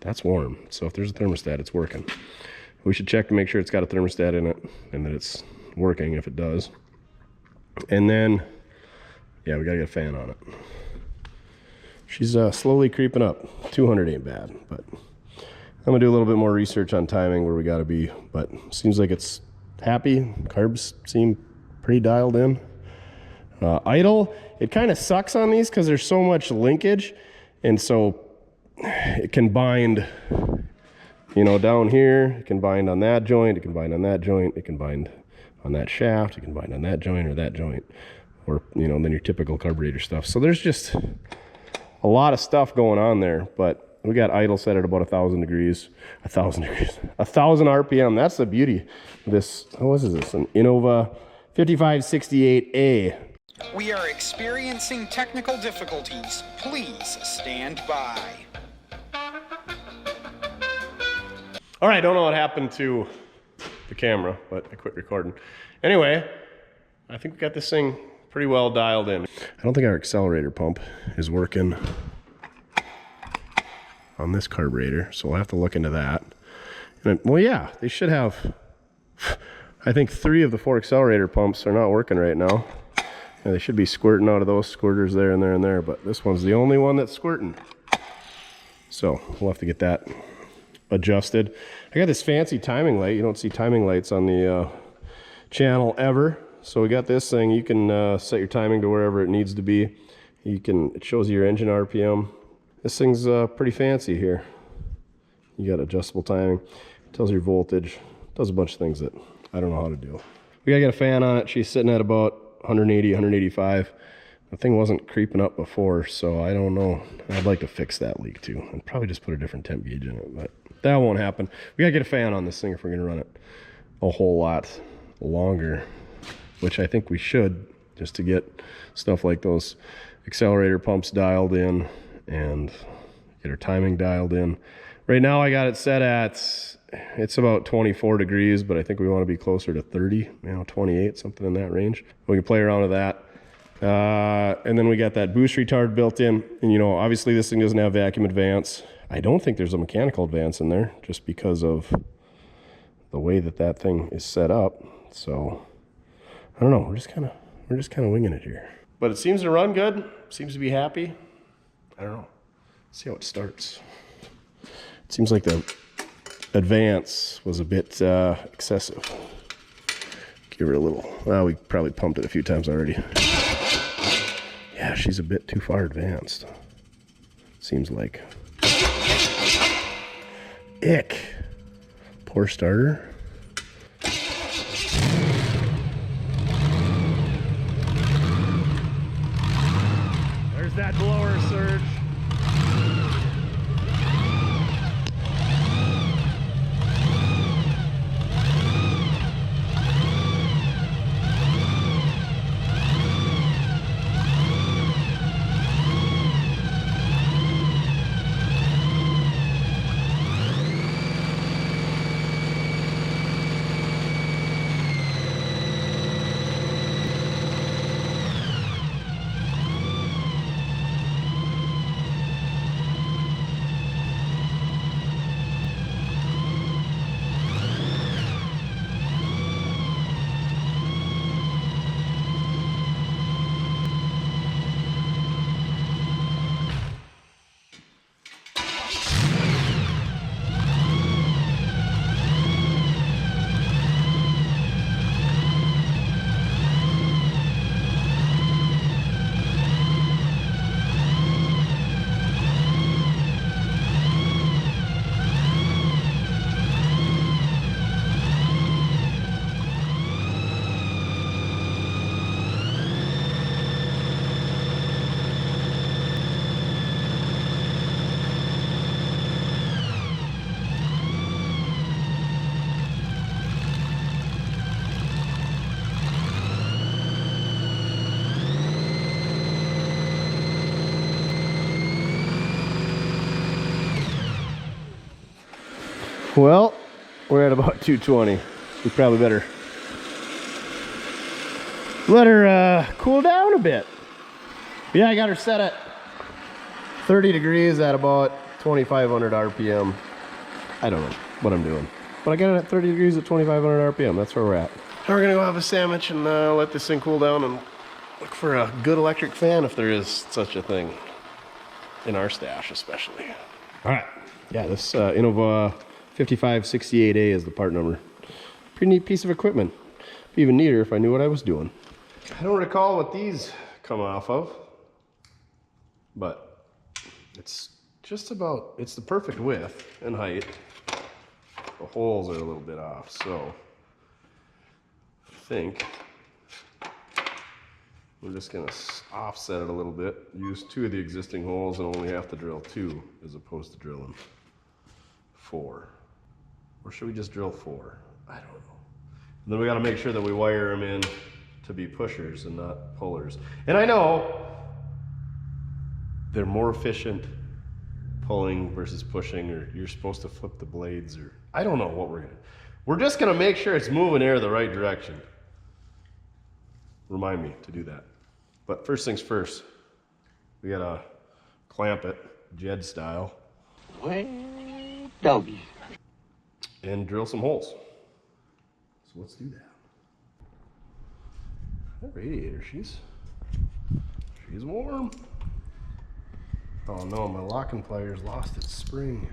That's warm, so if there's a thermostat, it's working. We should check to make sure it's got a thermostat in it and that it's working if it does. And then, yeah, we gotta get a fan on it. She's slowly creeping up. 200 ain't bad, but I'm gonna do a little bit more research on timing where we gotta be, but seems like it's happy. Carbs seem pretty dialed in. Idle, it kind of sucks on these because there's so much linkage, and so it can bind, you know, down here. It can bind on that joint, it can bind on that joint, it can bind on that shaft, it can bind on that joint or that joint, or, you know, then your typical carburetor stuff. So there's just a lot of stuff going on there, but we got idle set at about 1,000 degrees. 1,000 RPM. That's the beauty of this. What is this? An Innova 5568A. We are experiencing technical difficulties. Please stand by. All right, don't know what happened to the camera, but I quit recording. Anyway, I think we got this thing pretty well dialed in. I don't think our accelerator pump is working on this carburetor, so we'll have to look into that. And, well, yeah, they should have, I think 3 of the 4 accelerator pumps are not working right now. And they should be squirting out of those squirters there and there and there, but this one's the only one that's squirting. So we'll have to get that adjusted. I got this fancy timing light. You don't see timing lights on the channel ever. So we got this thing. You can set your timing to wherever it needs to be. You can, it shows you your engine RPM. This thing's pretty fancy here. You got adjustable timing. It tells your voltage. Does a bunch of things that I don't know how to do. We gotta get a fan on it. She's sitting at about 180, 185. The thing wasn't creeping up before, so I don't know. I'd like to fix that leak too, and probably just put a different temp gauge in it, but that won't happen. We gotta get a fan on this thing if we're gonna run it a whole lot longer, which I think we should, just to get stuff like those accelerator pumps dialed in and get our timing dialed in. Right now I got it set at, it's about 24 degrees, but I think we want to be closer to 30, you know, 28, something in that range. We can play around with that. And then we got that boost retard built in. And, you know, obviously this thing doesn't have vacuum advance. I don't think there's a mechanical advance in there just because of the way that that thing is set up. So I don't know. We're just kind of winging it here. But it seems to run good. Seems to be happy. I don't know. Let's see how it starts. It seems like the advance was a bit excessive. Give her a little. Well, we probably pumped it a few times already. Yeah, she's a bit too far advanced. Seems like. Ick. Poor starter. There's that blower surge. Well, we're at about 220. We probably better let her cool down a bit. Yeah, I got her set at 30 degrees at about 2,500 RPM. I don't know what I'm doing, but I got it at 30 degrees at 2,500 RPM. That's where we're at. Now we're gonna go have a sandwich and let this thing cool down and look for a good electric fan if there is such a thing in our stash, especially. All right. Yeah, this Innova 5568A is the part number. Pretty neat piece of equipment. Be even neater if I knew what I was doing. I don't recall what these come off of, but it's just about, it's the perfect width and height. The holes are a little bit off, so I think we're just gonna offset it a little bit, use 2 of the existing holes and only have to drill 2 as opposed to drilling 4. Or should we just drill 4? I don't know. And then we gotta make sure that we wire them in to be pushers and not pullers. And I know they're more efficient pulling versus pushing, or you're supposed to flip the blades, or I don't know what we're just gonna make sure it's moving air the right direction. Remind me to do that. But first things first, we gotta clamp it, Jed style. Well, doggy. And drill some holes. So let's do that. That radiator, she's warm. Oh no, my locking pliers lost its spring.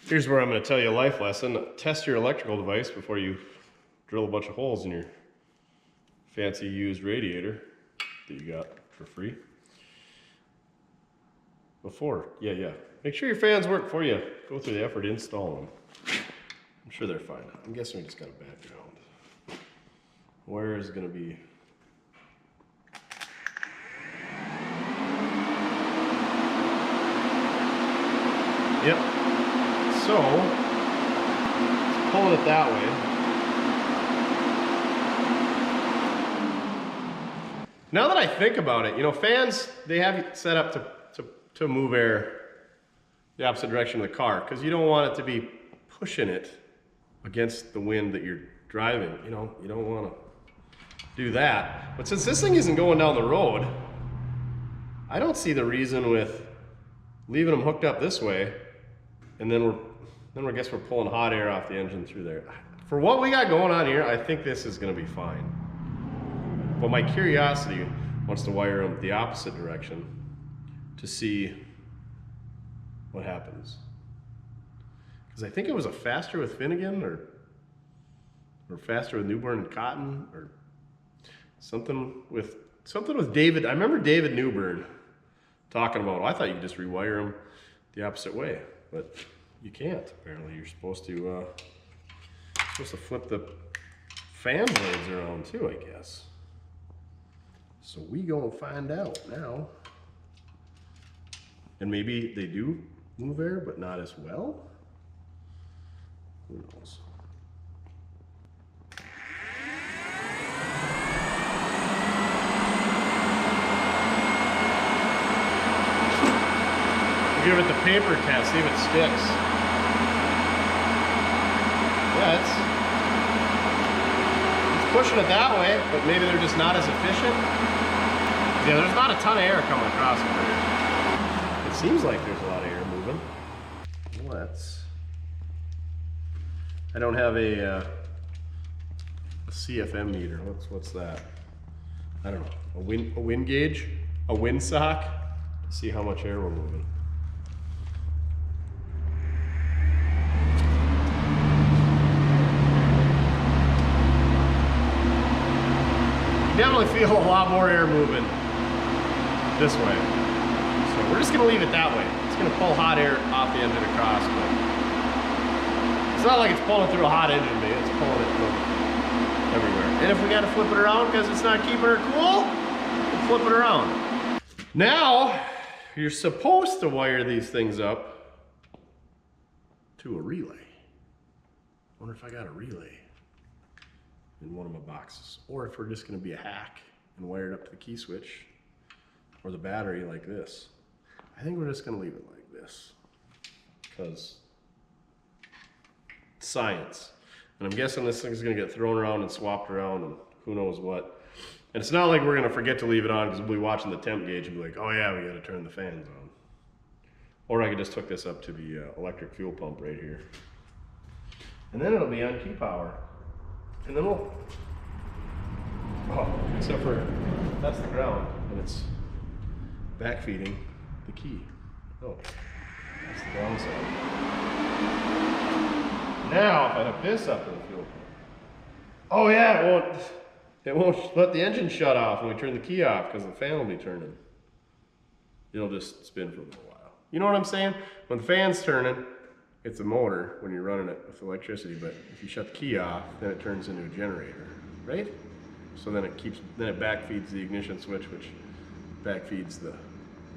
Here's where I'm going to tell you a life lesson. Test your electrical device before you drill a bunch of holes in your fancy used radiator that you got for free. Yeah. Make sure your fans work before you go through the effort to install them. I'm sure they're fine. I'm guessing we just got a background. Where is it going to be? Yep. So, pulling it that way. Now that I think about it, you know, fans, they have it set up to move air the opposite direction of the car, because you don't want it to be pushing it against the wind that you're driving. You know, you don't want to do that. But since this thing isn't going down the road, I don't see the reason with leaving them hooked up this way, and then I guess we're pulling hot air off the engine through there. For what we got going on here, I think this is going to be fine. But my curiosity wants to wire them the opposite direction to see what happens. Because I think it was a faster with Finnegan or faster with Newburn and Cotton, or something with David. I remember David Newburn talking about, I thought you could just rewire them the opposite way, but you can't. Apparently, you're supposed to flip the fan blades around too, I guess. So we gonna find out now. And maybe they do move air, but not as well. Who knows? We'll give it the paper test, see if it sticks. Yeah, it's pushing it that way, but maybe they're just not as efficient. Yeah, there's not a ton of air coming across over here. It seems like there's a lot of air moving. I don't have a CFM meter. What's that? I don't know. A wind gauge? A wind sock? To see how much air we're moving. Definitely feel a lot more air moving this way. So we're just gonna leave it that way. It's gonna pull hot air off the engine across, but it's not like it's pulling through a hot engine bay, it's pulling it from everywhere. And if we gotta flip it around because it's not keeping her cool, we'll flip it around. Now, you're supposed to wire these things up to a relay. I wonder if I got a relay in one of my boxes, or if we're just going to be a hack and wire it up to the key switch or the battery like this. I think we're just going to leave it like this because it's science. And I'm guessing this thing's going to get thrown around and swapped around and who knows what. And it's not like we're going to forget to leave it on because we'll be watching the temp gauge and be like, oh yeah, we got to turn the fans on. Or I could just hook this up to the electric fuel pump right here. And then it'll be on key power. And then we'll, except for, that's the ground, and it's back feeding the key. Oh, that's the ground side. Now, if I hook this up to the fuel pump, oh yeah, it won't let the engine shut off when we turn the key off because the fan will be turning. It'll just spin for a little while. You know what I'm saying? When the fan's turning, it's a motor when you're running it with electricity, but if you shut the key off, then it turns into a generator, right? So then it backfeeds the ignition switch, which backfeeds the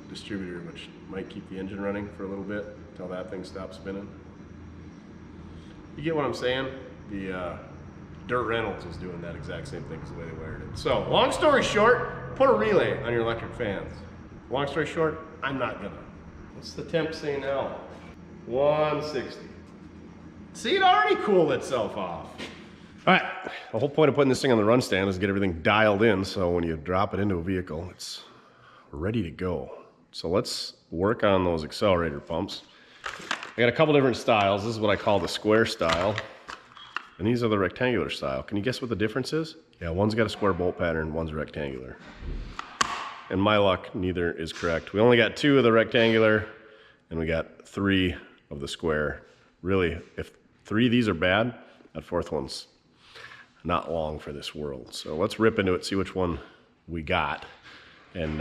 distributor, which might keep the engine running for a little bit until that thing stops spinning. You get what I'm saying? The Dirt Reynolds was doing that exact same thing as the way they wired it. So, long story short, put a relay on your electric fans. Long story short, I'm not gonna. What's the temp say now? 160. See, it already cooled itself off. All right, the whole point of putting this thing on the run stand is to get everything dialed in so when you drop it into a vehicle, it's ready to go. So let's work on those accelerator pumps. I got a couple different styles. This is what I call the square style, and these are the rectangular style. Can you guess what the difference is? Yeah, one's got a square bolt pattern, one's rectangular. And my luck, neither is correct. We only got 2 of the rectangular, and we got 3 of the square. Really, if 3 of these are bad, that 4th one's not long for this world. So let's rip into it, see which one we got, and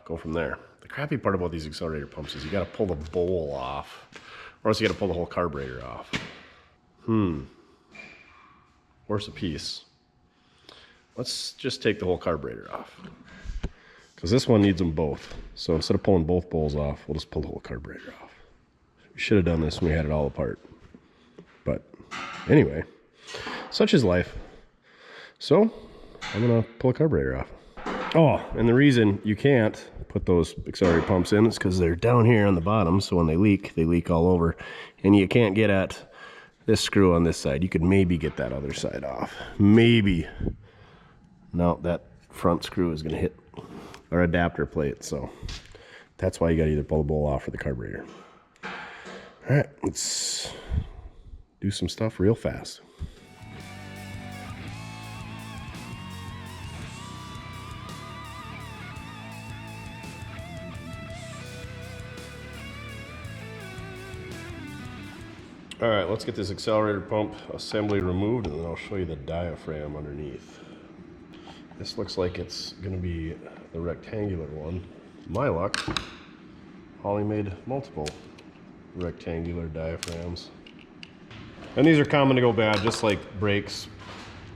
go from there. The crappy part about these accelerator pumps is you gotta pull the bowl off, or else you gotta pull the whole carburetor off. Worse a piece. Let's just take the whole carburetor off, because this one needs them both. So instead of pulling both bowls off, we'll just pull the whole carburetor off. We should have done this when we had it all apart. But anyway, such is life. So I'm gonna pull a carburetor off. Oh, and the reason you can't put those accelerator pumps in is because they're down here on the bottom, so when they leak all over. And you can't get at this screw on this side. You could maybe get that other side off. Maybe. No, that front screw is going to hit our adapter plate, so that's why you got to either pull the bowl off or the carburetor. All right, let's do some stuff real fast. All right, let's get this accelerator pump assembly removed, and then I'll show you the diaphragm underneath. This looks like it's going to be the rectangular one. My luck, Holly made multiple rectangular diaphragms. And these are common to go bad, just like brakes,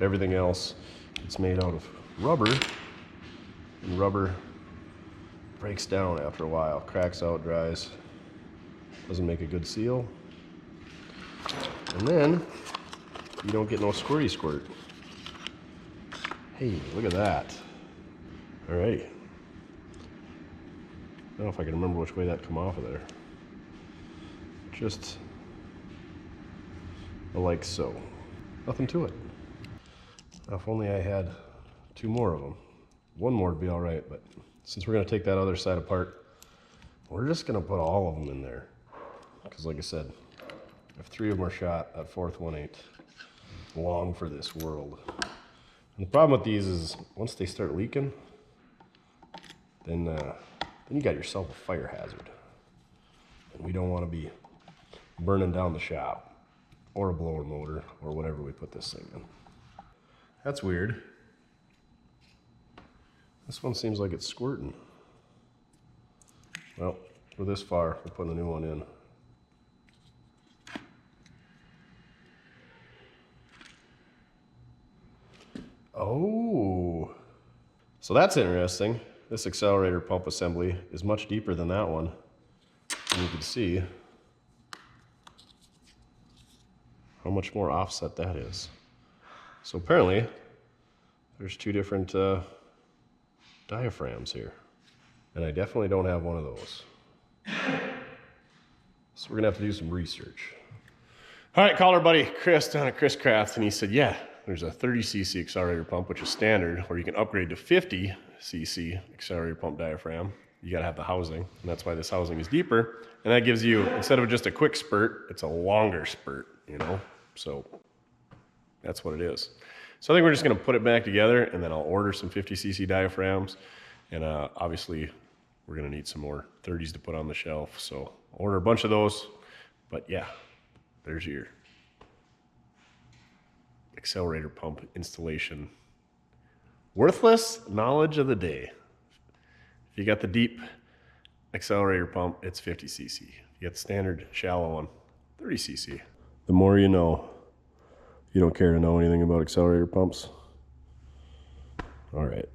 everything else. It's made out of rubber, and rubber breaks down after a while, cracks out, dries, doesn't make a good seal. And then you don't get no squirty squirt. Hey, look at that. Alrighty. I don't know if I can remember which way that come off of there. Just like so. Nothing to it. Now, if only I had 2 more of them. 1 more would be all right, but since we're going to take that other side apart, we're just going to put all of them in there. Because like I said, if 3 of them are shot, that 4th one ain't long for this world. And the problem with these is once they start leaking, then you got yourself a fire hazard. And we don't want to be burning down the shop or a blower motor or whatever we put this thing in. That's weird. This one seems like it's squirting. Well, we're this far, we're putting a new one in. Oh, so that's interesting. This accelerator pump assembly is much deeper than that one. And you can see how much more offset that is. So apparently there's 2 different diaphragms here. And I definitely don't have one of those. So we're gonna have to do some research. All right, called our buddy Chris down at Chris Craft, and he said, yeah, there's a 30cc accelerator pump, which is standard, or you can upgrade to 50cc accelerator pump diaphragm. You gotta have the housing, and that's why this housing is deeper. And that gives you, instead of just a quick spurt, it's a longer spurt, you know? So that's what it is. So I think we're just gonna put it back together, and then I'll order some 50cc diaphragms. And obviously, we're gonna need some more 30s to put on the shelf. So I'll order a bunch of those, but yeah, there's your accelerator pump installation. Worthless knowledge of the day. If you got the deep accelerator pump, it's 50cc. If you got the standard shallow one, 30cc. The more you know. You don't care to know anything about accelerator pumps? All right.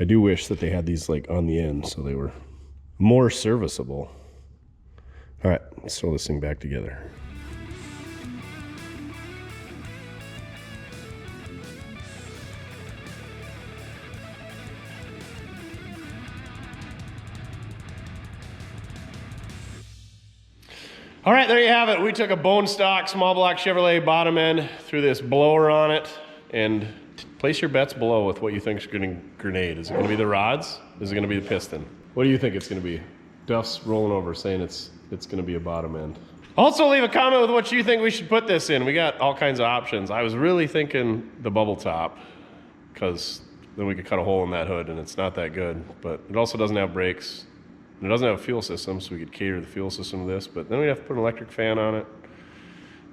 I do wish that they had these like on the end so they were more serviceable. All right, let's throw this thing back together. All right, there you have it. We took a bone stock small block Chevrolet bottom end, threw this blower on it, and place your bets below with what you think is going to grenade. Is it going to be the rods? Is it going to be the piston? What do you think it's going to be? Duff's rolling over saying it's going to be a bottom end. Also, leave a comment with what you think we should put this in. We got all kinds of options. I was really thinking the bubble top, because then we could cut a hole in that hood, and it's not that good. But it also doesn't have brakes. It doesn't have a fuel system, so we could cater the fuel system to this, but then we'd have to put an electric fan on it.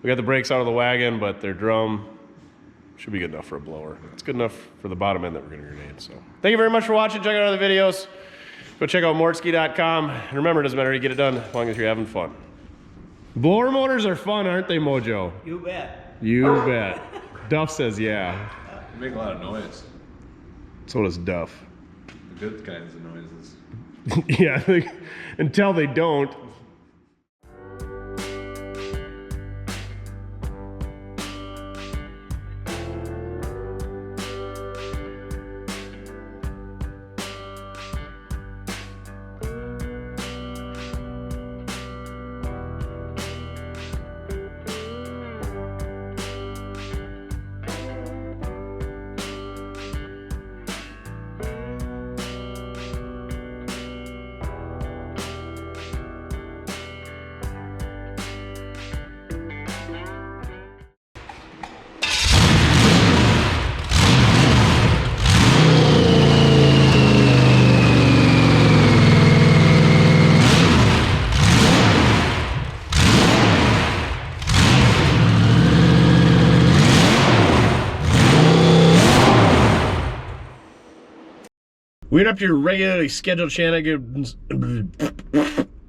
We got the brakes out of the wagon, but they're drum. Should be good enough for a blower. It's good enough for the bottom end that we're gonna grenade, so. Thank you very much for watching. Check out other videos. Go check out mortske.com. And remember, it doesn't matter how you get it done, as long as you're having fun. Blower motors are fun, aren't they, Mojo? You bet. You bet. Duff says yeah. They make a lot of noise. So does Duff. The good kinds of noises. Yeah, until they don't. We interrupt your regularly scheduled shenanigans.